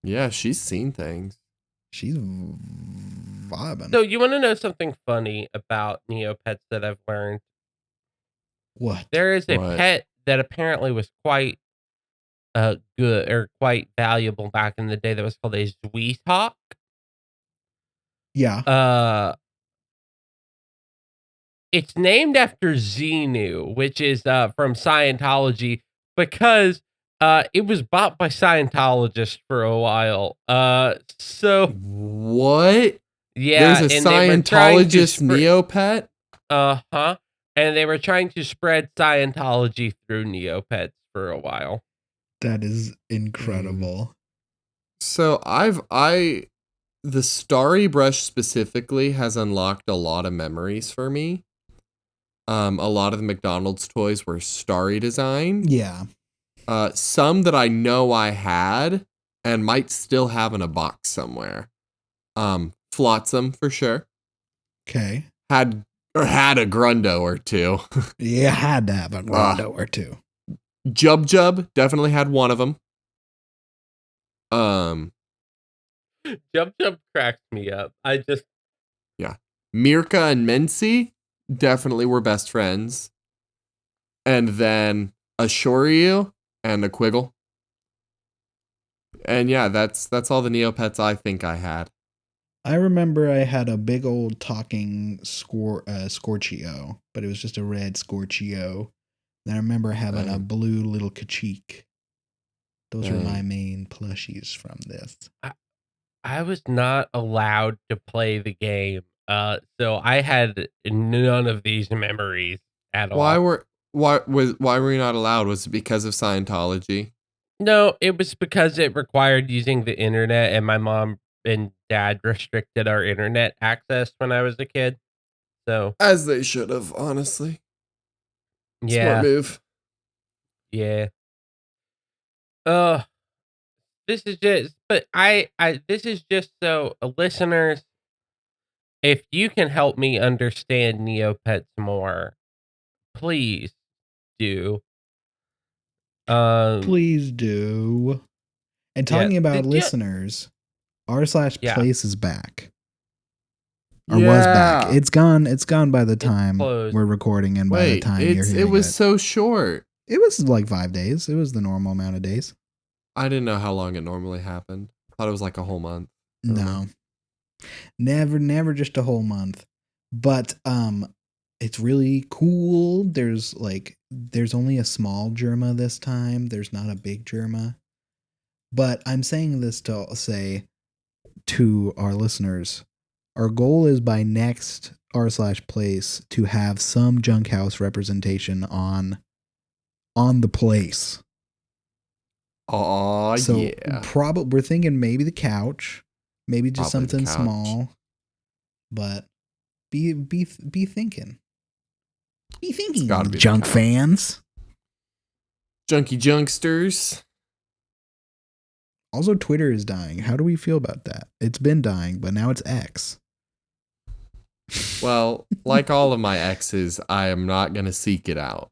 S3: Yeah, she's seen things.
S1: She's vibing.
S4: So you want to know something funny about Neopets that I've learned?
S1: What?
S4: There is a
S3: What?
S4: pet that apparently was quite good or quite valuable back in the day that was called a Zweetok.
S1: Yeah.
S4: It's named after Xenu, which is from Scientology, because it was bought by Scientologists for a while. So
S3: What?
S4: yeah,
S3: There's a
S4: and they were trying to
S3: Scientologist Neopet?
S4: and they were trying to spread Scientology through Neopets for a while.
S1: That is incredible.
S3: So the Starry Brush specifically has unlocked a lot of memories for me. A lot of the McDonald's toys were starry designed.
S1: Yeah.
S3: Some that I know I had and might still have in a box somewhere. Flotsam for sure.
S1: Okay.
S3: Had a Grundo or two.
S1: Yeah, had to have a Rondo or two.
S3: Jub Jub definitely had one of them.
S4: Jump Jump cracks me up.
S3: Mirka and Mincy definitely were best friends. And then a Shoryu and a Quiggle. And yeah, that's all the Neopets I think I had.
S1: I remember I had a big old talking Scorchio, but it was just a red Scorchio. And I remember having a
S3: Dang.
S1: blue little Kachik. Those were my
S3: Dang.
S1: main plushies from this.
S4: I was not allowed to play the game. So I had none of these memories at all.
S3: Why were you not allowed? Was it because of Scientology?
S4: No, it was because it required using the internet, and my mom and dad restricted our internet access when I was a kid. So
S3: As they should have, honestly.
S4: yeah,
S3: Smart move.
S4: yeah. This is just, but this is just so listeners, if you can help me understand Neopets more, please do.
S1: Please do. And talking about listeners, r/place is back. Or was back. It's gone by the time we're recording and by the time you're hearing
S3: it was so short.
S1: It was like 5 days. It was the normal amount of days.
S3: I didn't know how long it normally happened. I thought it was like a whole month.
S1: No. Never just a whole month. But it's really cool. There's only a small Germa this time. There's not a big Germa. But I'm saying this to say to our listeners, our goal is by next r/place to have some junk house representation on the place.
S3: Oh,
S1: so
S3: yeah.
S1: We're thinking maybe the couch, maybe just
S3: Probably the
S1: something
S3: couch.
S1: small. But be thinking. Be thinking,
S3: gotta be the
S1: junk
S3: couch.
S1: fans.
S3: Junky Junksters.
S1: Also, Twitter is dying. How do we feel about that? It's been dying, but now it's X.
S3: Well, like all of my exes, I am not going to seek it out.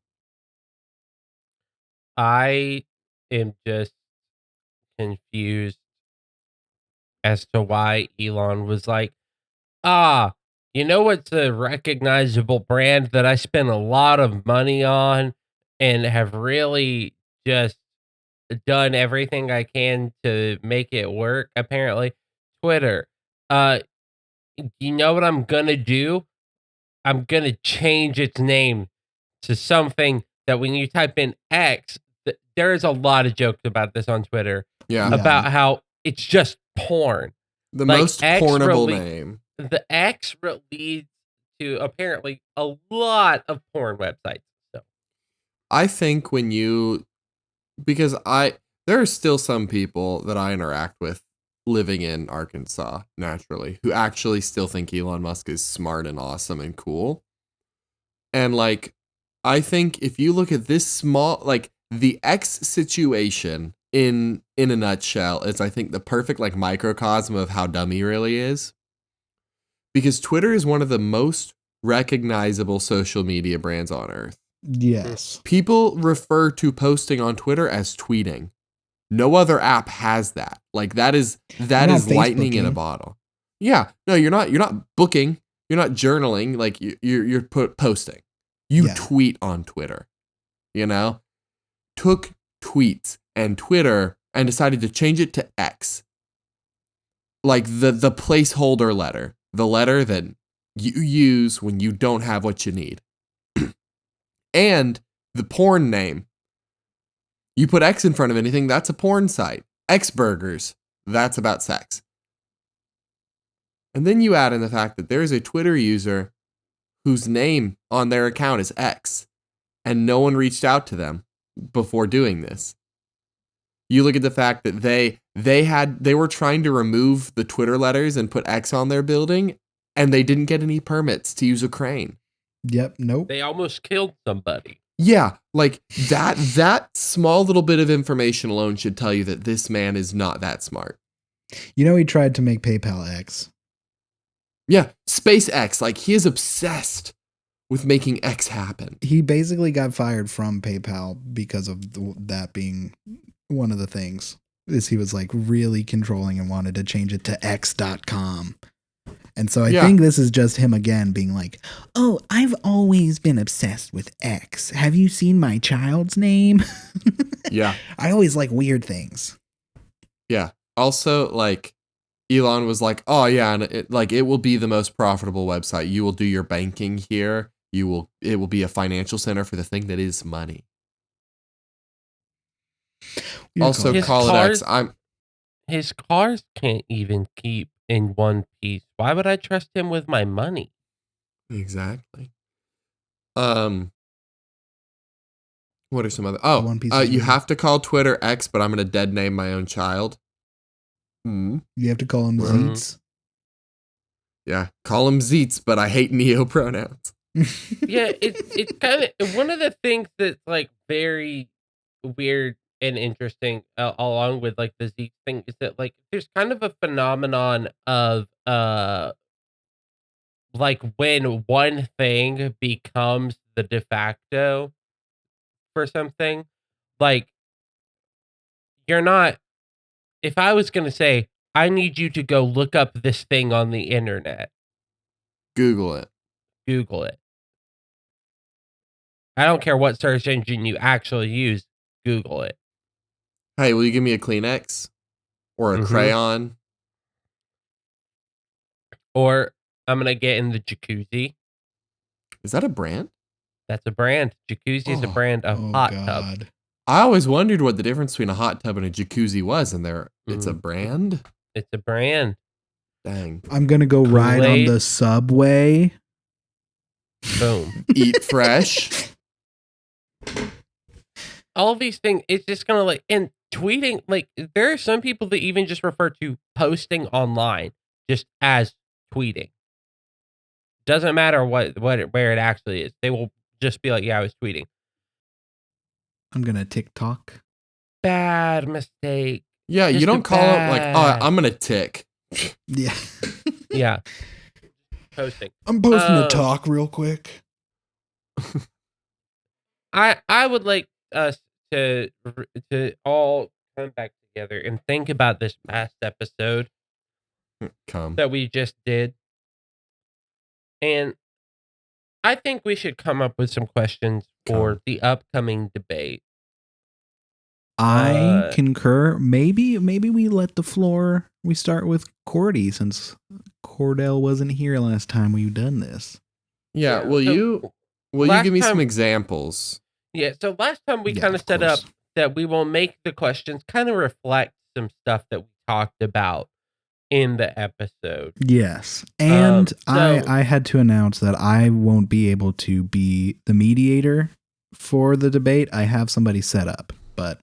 S4: I am just confused as to why Elon was like, you know what's a recognizable brand that I spent a lot of money on and have really just done everything I can to make it work? Apparently, Twitter. You know what I'm gonna do? I'm gonna change its name to something that when you type in X, there is a lot of jokes about this on Twitter.
S3: Yeah.
S4: About how it's just porn.
S3: The
S4: Like,
S3: most
S4: X
S3: pornable
S4: really-
S3: name.
S4: The X leads to apparently a lot of porn websites. So
S3: I think because there are still some people that I interact with living in Arkansas naturally who actually still think Elon Musk is smart and awesome and cool. And like, I think if you look at this small, like the X situation in a nutshell is, I think, the perfect like microcosm of how dumb he really is. Because Twitter is one of the most recognizable social media brands on earth.
S1: Yes.
S3: People refer to posting on Twitter as tweeting. No other app has that. Like that is
S1: not
S3: lightning in a
S1: Facebooking.
S3: bottle. Yeah. No, you're not booking. You're not journaling. Like you're posting. You
S1: Yeah.
S3: tweet on Twitter. You know? Took tweets and Twitter and decided to change it to X. Like the placeholder letter. The letter that you use when you don't have what you need. And the porn name. You put X in front of anything, that's a porn site. X Burgers, that's about sex. And then you add in the fact that there is a Twitter user whose name on their account is X, and no one reached out to them before doing this. You look at the fact that they were trying to remove the Twitter letters and put X on their building, and they didn't get any permits to use a crane.
S1: Yep. Nope.
S4: They almost killed somebody.
S3: Yeah, like that small little bit of information alone should tell you that this man is not that smart.
S1: You know, he tried to make PayPal X.
S3: Yeah, SpaceX, like he is obsessed with making X happen.
S1: He basically got fired from PayPal because of that being one of the things. Is he was like really controlling and wanted to change it to X.com. And so I think this is just him again being like, oh, I've always been obsessed with X. Have you seen my child's name?
S3: Yeah.
S1: I always like weird things.
S3: Yeah. Also, like, Elon was like, oh, yeah, and it will be the most profitable website. You will do your banking here. It will be a financial center for the thing that is money. Also, call it X.
S4: His cars can't even keep in one piece. Why would I trust him with my money?
S3: Exactly. What are some other? Oh,
S1: One Piece
S3: you have to call Twitter X, but I'm gonna dead name my own child.
S1: You have to call him
S3: Well,
S1: Zeets.
S3: Yeah, call him Zeets, but I hate neo pronouns.
S4: Yeah, it's kind of one of the things that's like very weird and interesting, along with like the Zeke thing, is that like there's kind of a phenomenon of like when one thing becomes the de facto for something, like you're not. If I was gonna say, I need you to go look up this thing on the internet,
S3: Google it.
S4: Google it. I don't care what search engine you actually use, Google it.
S3: Hey, will you give me a Kleenex or a crayon?
S4: Or I'm gonna get in the jacuzzi.
S3: Is that a brand?
S4: That's a brand. Jacuzzi is a brand of hot tub.
S3: I always wondered what the difference between a hot tub and a jacuzzi was, and it's a brand?
S4: It's a brand.
S3: Dang.
S1: I'm going to go ride on the subway.
S4: Boom.
S3: Eat fresh.
S4: All of these things, it's just kind of like, and tweeting, like, there are some people that even just refer to posting online just as tweeting. Doesn't matter where it actually is. They will just be like, yeah, I was tweeting.
S1: I'm going to TikTok.
S4: Bad mistake.
S3: Yeah,
S4: Just
S3: you don't call it like, oh, I'm going to tick.
S1: Yeah.
S4: Yeah. Posting.
S1: I'm posting a talk real quick.
S4: I would like us to all come back together and think about this past episode that we just did. And I think we should come up with some questions for the upcoming debate.
S1: I concur. Maybe we let the floor. We start with Cordy since Cordell wasn't here last time we've done this.
S3: Yeah. Will you give me some examples?
S4: Yeah. So last time we kind of set up that we will make the questions kind of reflect some stuff that we talked about in the episode.
S1: Yes. And I had to announce that I won't be able to be the mediator for the debate, I have somebody set up, but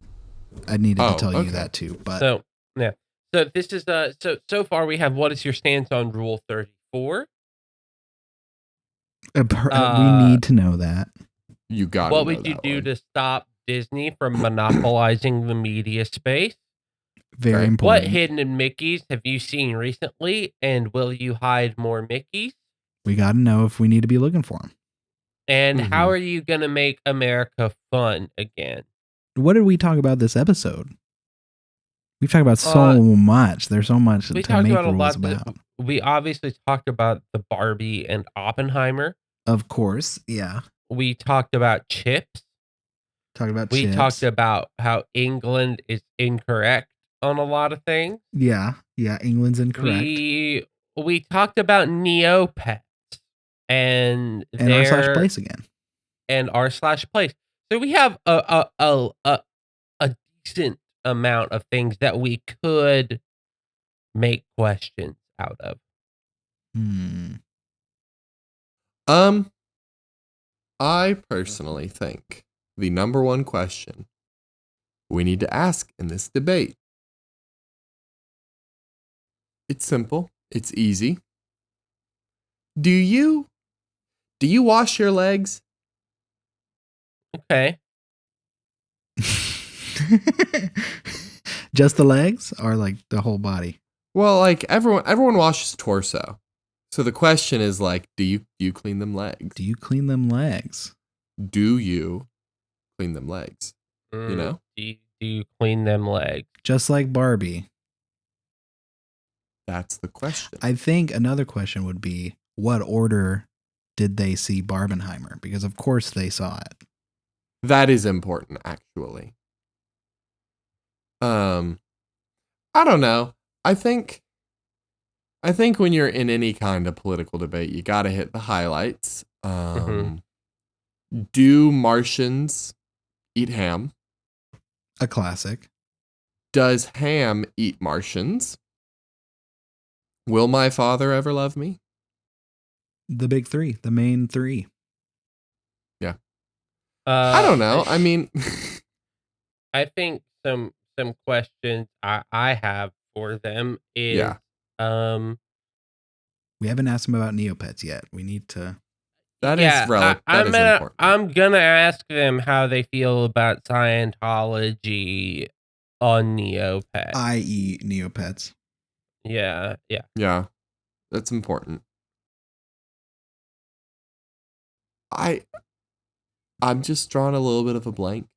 S1: I needed to
S3: Oh,
S1: tell
S3: okay.
S1: you that too. But
S4: So yeah. So this is so far we have what is your stance on Rule 34?
S1: we need to know that.
S3: You gotta
S4: What
S3: know
S4: would you
S3: that
S4: do
S3: one.
S4: to stop Disney from monopolizing the media space?
S1: Very
S3: Okay.
S1: important.
S4: What hidden Mickeys have you seen recently, and will you hide more Mickeys?
S1: We got to know if we need to be looking for them.
S4: And how
S3: Mhm.
S4: are you going to make America fun again?
S1: What did we talk about this episode? We've talked about so
S4: Uh,
S1: much. There's so much
S4: We
S1: to
S4: talked
S1: make
S4: about a
S1: rules
S4: lot.
S1: about.
S4: We obviously talked about the Barbie and Oppenheimer.
S1: Of course, yeah.
S4: We talked about chips.
S1: Talked about
S4: We
S1: chips.
S4: talked about how England is incorrect on a lot of things.
S1: Yeah, England's incorrect.
S4: We talked about Neopets and
S1: And r/place again.
S4: and r/place. So we have a decent amount of things that we could make questions out of.
S3: I personally think the number one question we need to ask in this debate. It's simple. It's easy. Do you wash your legs?
S4: Okay.
S1: Just the legs or like the whole body?
S3: Well, like everyone washes torso. So the question is like, do you clean them legs?
S1: Do you clean them legs?
S3: Do you clean them legs? You know?
S4: Do you clean them legs?
S1: Just like Barbie.
S3: That's the question.
S1: I think another question would be, what order did they see Barbenheimer? Because of course they saw it.
S3: That is important, actually. I don't know. I think when you're in any kind of political debate, you got to hit the highlights. Do Martians eat ham?
S1: A classic.
S3: Does ham eat Martians? Will my father ever love me?
S1: The big three, the main three.
S3: Yeah. I don't know. I mean,
S4: I think some questions I have for them is
S3: Yeah.
S1: We haven't asked them about Neopets yet. We need to.
S3: That is important.
S4: I'm gonna ask them how they feel about Scientology on Neopets.
S1: I.e. Neopets.
S4: Yeah.
S3: Yeah. That's important. I'm just drawing a little bit of a blank.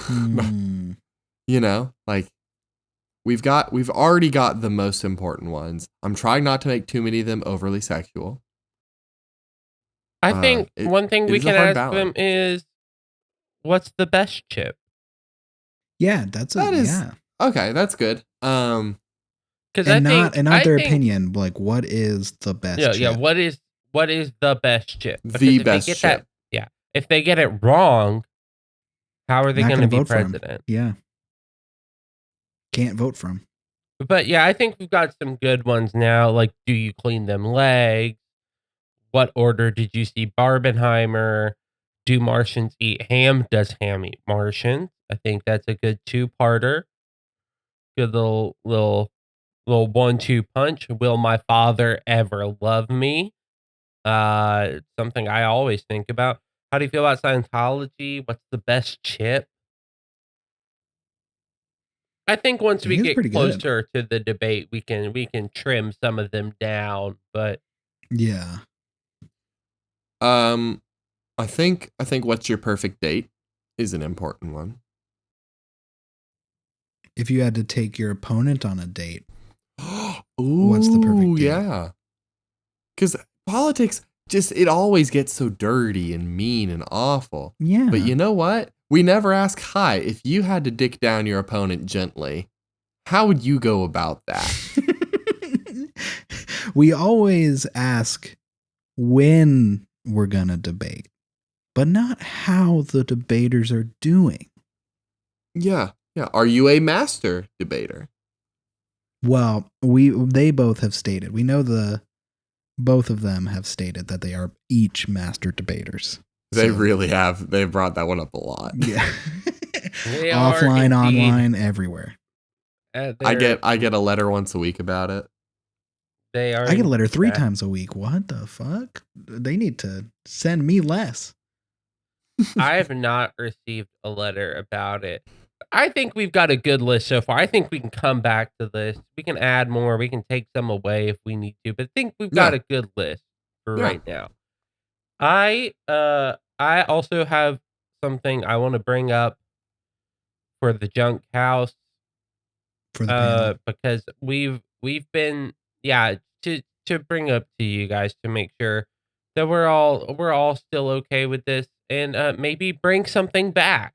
S3: You know, like we've already got the most important ones. I'm trying not to make too many of them overly sexual.
S4: I think one thing we
S3: is a
S4: can
S3: hard
S4: ask
S3: balance.
S4: them is, what's the best chip?
S1: Yeah,
S3: okay. That's good.
S4: Because
S1: and not their opinion. Like, what is the best?
S4: Yeah,
S1: chip?
S4: yeah. What is the best chip? Because
S3: The
S4: if
S3: best
S4: they get
S3: chip.
S4: if they get it wrong, how are they
S1: Not
S4: going to
S1: gonna
S4: be
S1: vote for him.
S4: president?
S1: Yeah, can't vote for him.
S4: But yeah, I think we've got some good ones now. Like, do you clean them legs? What order did you see Barbenheimer? Do Martians eat ham? Does ham eat Martians? I think that's a good two-parter. Good little 1-2 punch. Will my father ever love me? Something I always think about. How do you feel about Scientology? What's the best chip? I think once we get closer to the debate, we can trim some of them down, but
S1: yeah.
S3: I think what's your perfect date is an important one.
S1: If you had to take your opponent on a date,
S3: what's
S1: the perfect date?
S3: Yeah. Because politics it always gets so dirty and mean and awful.
S1: Yeah.
S3: But you know what? We never ask, hi, if you had to dick down your opponent gently, how would you go about that?
S1: We always ask when we're going to debate, but not how the debaters are doing.
S3: Yeah. Yeah. Are you a master debater?
S1: Well, they both have stated. We know both of them have stated that they are each master debaters.
S3: They
S1: So,
S3: really have. They've brought that one up a lot.
S1: yeah.
S4: They are
S1: Offline,
S4: indeed.
S1: online, everywhere.
S3: I get a letter once a week about it.
S4: They are.
S1: I get a letter 3
S4: that.
S1: times a week. What the fuck? They need to send me less.
S4: I have not received a letter about it. I think we've got a good list so far. I think we can come back to this. We can add more. We can take some away if we need to. But I think we've got a good list for
S3: Yeah.
S4: right now. I also have something I want to bring up for the junk house.
S1: For the panel.
S4: Because we've been to bring up to you guys to make sure that we're all still okay with this and maybe bring something back.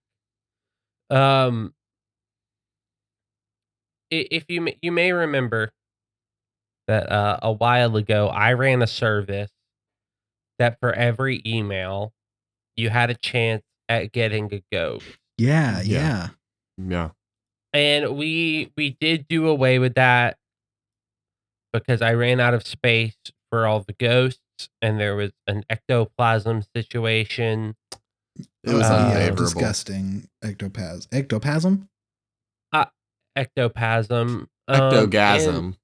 S4: If you may remember that a while ago I ran a service that for every email you had a chance at getting a ghost.
S1: Yeah.
S4: And we did do away with that because I ran out of space for all the ghosts and there was an ectoplasm situation.
S3: It was unfavorable.
S1: Disgusting ectoplasm.
S4: Ectoplasm.
S3: Ectogasm.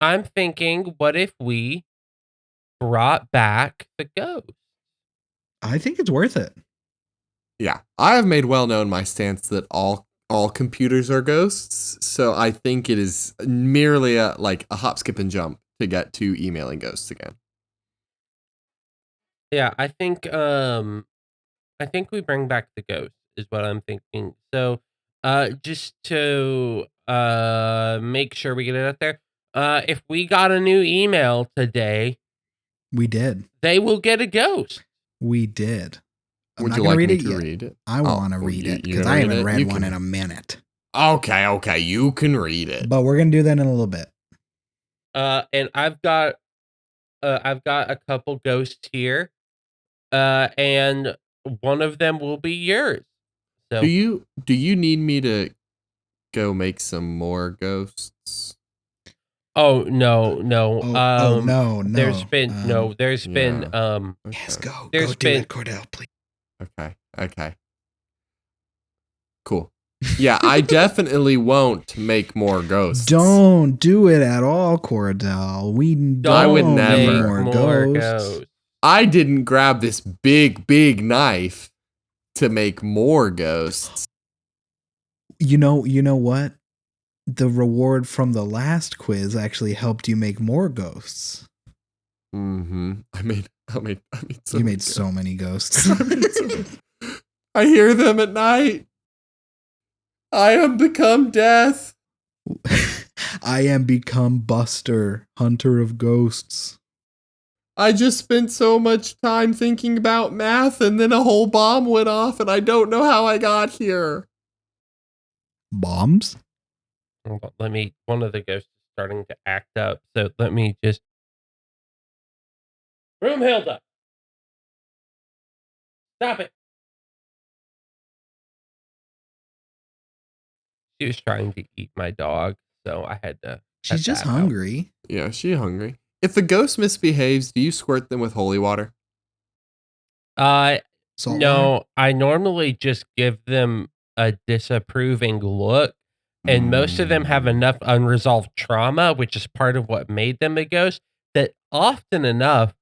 S4: I'm thinking, what if we brought back the ghost?
S1: I think it's worth it.
S3: Yeah, I have made well known my stance that all computers are ghosts. So I think it is merely a hop, skip, and jump to get to emailing ghosts again.
S4: Yeah, I think we bring back the ghost is what I'm thinking. So, just to make sure we get it out there, if we got a new email today,
S1: We did.
S4: they will get a ghost.
S1: We did.
S3: Would you like me to read it?
S1: I want to read it because I haven't read one in a minute.
S3: Okay, you can read it.
S1: But we're gonna do that in a little bit.
S4: And I've got a couple ghosts here, and one of them will be yours. So
S3: Do you need me to go make some more ghosts?
S4: Oh no.
S1: No.
S4: There's been
S1: Yes, go.
S4: there's
S1: Go do
S4: been
S1: it, Cordell, please.
S3: Okay. Cool. Yeah, I definitely won't make more ghosts.
S1: Don't do it at all, Cordell. We don't
S3: I would
S1: need
S3: never.
S1: more ghosts.
S3: I didn't grab this big knife to make more ghosts.
S1: You know what? The reward from the last quiz actually helped you make more ghosts.
S3: Mm-hmm. I made so
S1: You
S3: many
S1: made so many ghosts.
S3: I hear them at night. I am become death.
S1: I am become Buster, hunter of ghosts.
S3: I just spent so much time thinking about math and then a whole bomb went off and I don't know how I got here.
S1: Bombs?
S4: One of the ghosts is starting to act up, so let me just Broomhilda. Stop it. She was trying to eat my dog, so I had to
S1: She's just
S4: that out.
S1: hungry.
S3: Yeah, she's hungry. If the ghost misbehaves, do you squirt them with holy water?
S1: Salt
S4: No,
S1: water?
S4: I normally just give them a disapproving look, and most of them have enough unresolved trauma, which is part of what made them a ghost, that often enough,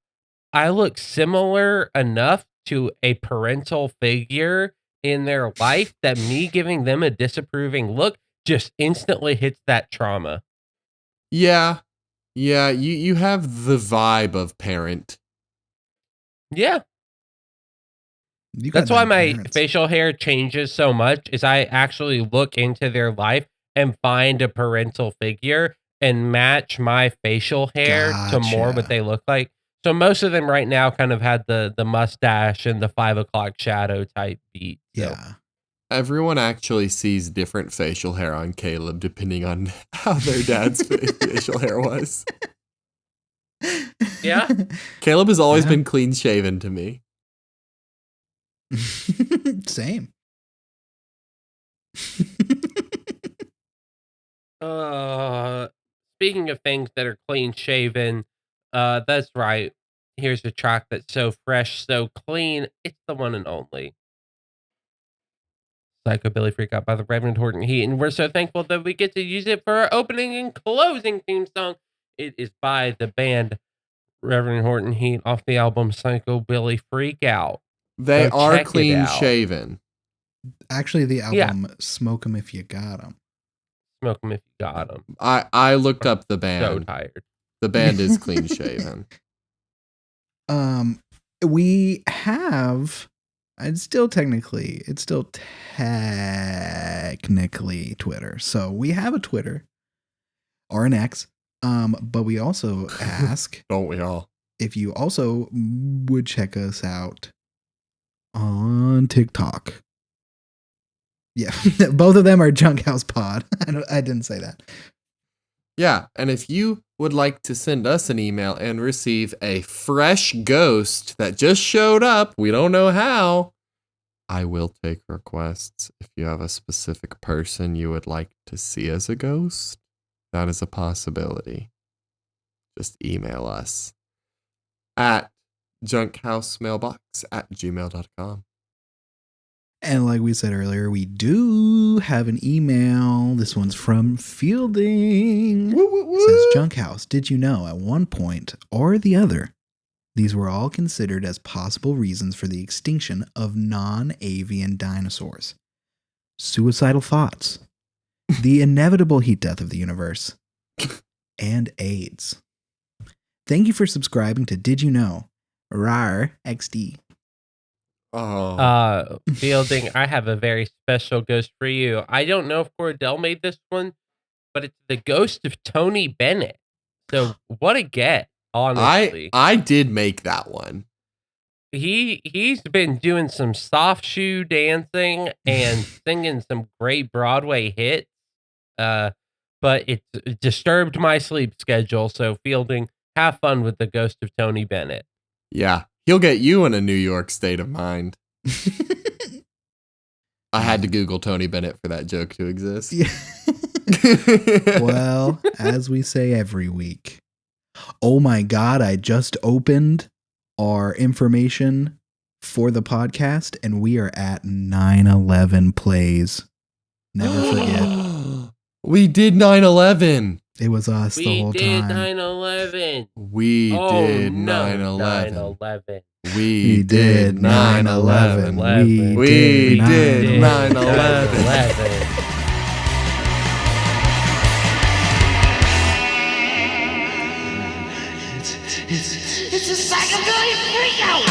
S4: I look similar enough to a parental figure in their life that me giving them a disapproving look just instantly hits that trauma.
S3: Yeah, you have the vibe of parent.
S4: Yeah. That's why my facial hair changes so much is I actually look into their life and find a parental figure and match my facial hair to more what they look like. So most of them right now kind of had the mustache and the 5 o'clock shadow type beat. So.
S1: Yeah.
S3: Everyone actually sees different facial hair on Caleb depending on how their dad's facial hair was.
S4: Yeah.
S3: Caleb has always been clean shaven to me.
S1: Same.
S4: Speaking of things that are clean shaven, that's right. here's a track that's so fresh, so clean. It's the one and only Psychobilly Freak Out by the Reverend Horton Heat. And we're so thankful that we get to use it for our opening and closing theme song. It is by the band Reverend Horton Heat off the album Psychobilly Freak Out.
S3: They
S4: Go
S3: are
S4: check it
S3: clean
S4: out.
S3: shaven.
S1: Actually, the
S4: Yeah.
S1: album "Smoke 'Em If You Got 'Em."
S4: Smoke 'em if you got them.
S3: I looked up the
S4: So
S3: band.
S4: tired.
S3: The band is clean shaven.
S1: We have. It's still technically Twitter. So we have a Twitter or an X. But we also ask
S3: Don't we all?
S1: if you also would check us out on TikTok. Yeah, both of them are Junk House Pod. I didn't say that.
S3: Yeah, and if you would like to send us an email and receive a fresh ghost that just showed up, we don't know how, I will take requests. If you have a specific person you would like to see as a ghost, that is a possibility. Just email us at junkhousemmailbox@gmail.com.
S1: And like we said earlier, we do have an email. This one's from Fielding. It says, Junk House, did you know at one point or the other, these were all considered as possible reasons for the extinction of non-avian dinosaurs? Suicidal thoughts, the inevitable heat death of the universe, and AIDS. Thank you for subscribing to Did You Know? Rar XD.
S3: Oh.
S4: Fielding, I have a very special ghost for you. I don't know if Cordell made this one, but it's the ghost of Tony Bennett. So what a get, honestly.
S3: I did make that one.
S4: He's been doing some soft shoe dancing and singing some great Broadway hits. But it's disturbed my sleep schedule. So Fielding, have fun with the ghost of Tony Bennett.
S3: Yeah, he'll get you in a New York state of mind. I had to Google Tony Bennett for that joke to exist.
S1: Yeah. Well, as we say every week, oh my God, I just opened our information for the podcast and we are at 911 plays. Never forget.
S3: We did 9/11.
S1: It was us the whole
S4: We did
S1: time.
S4: 9/11.
S3: We did 9/11.
S4: 9/11.
S3: We did 9/11. We did 9/11.
S2: It's a psychobilly freak out!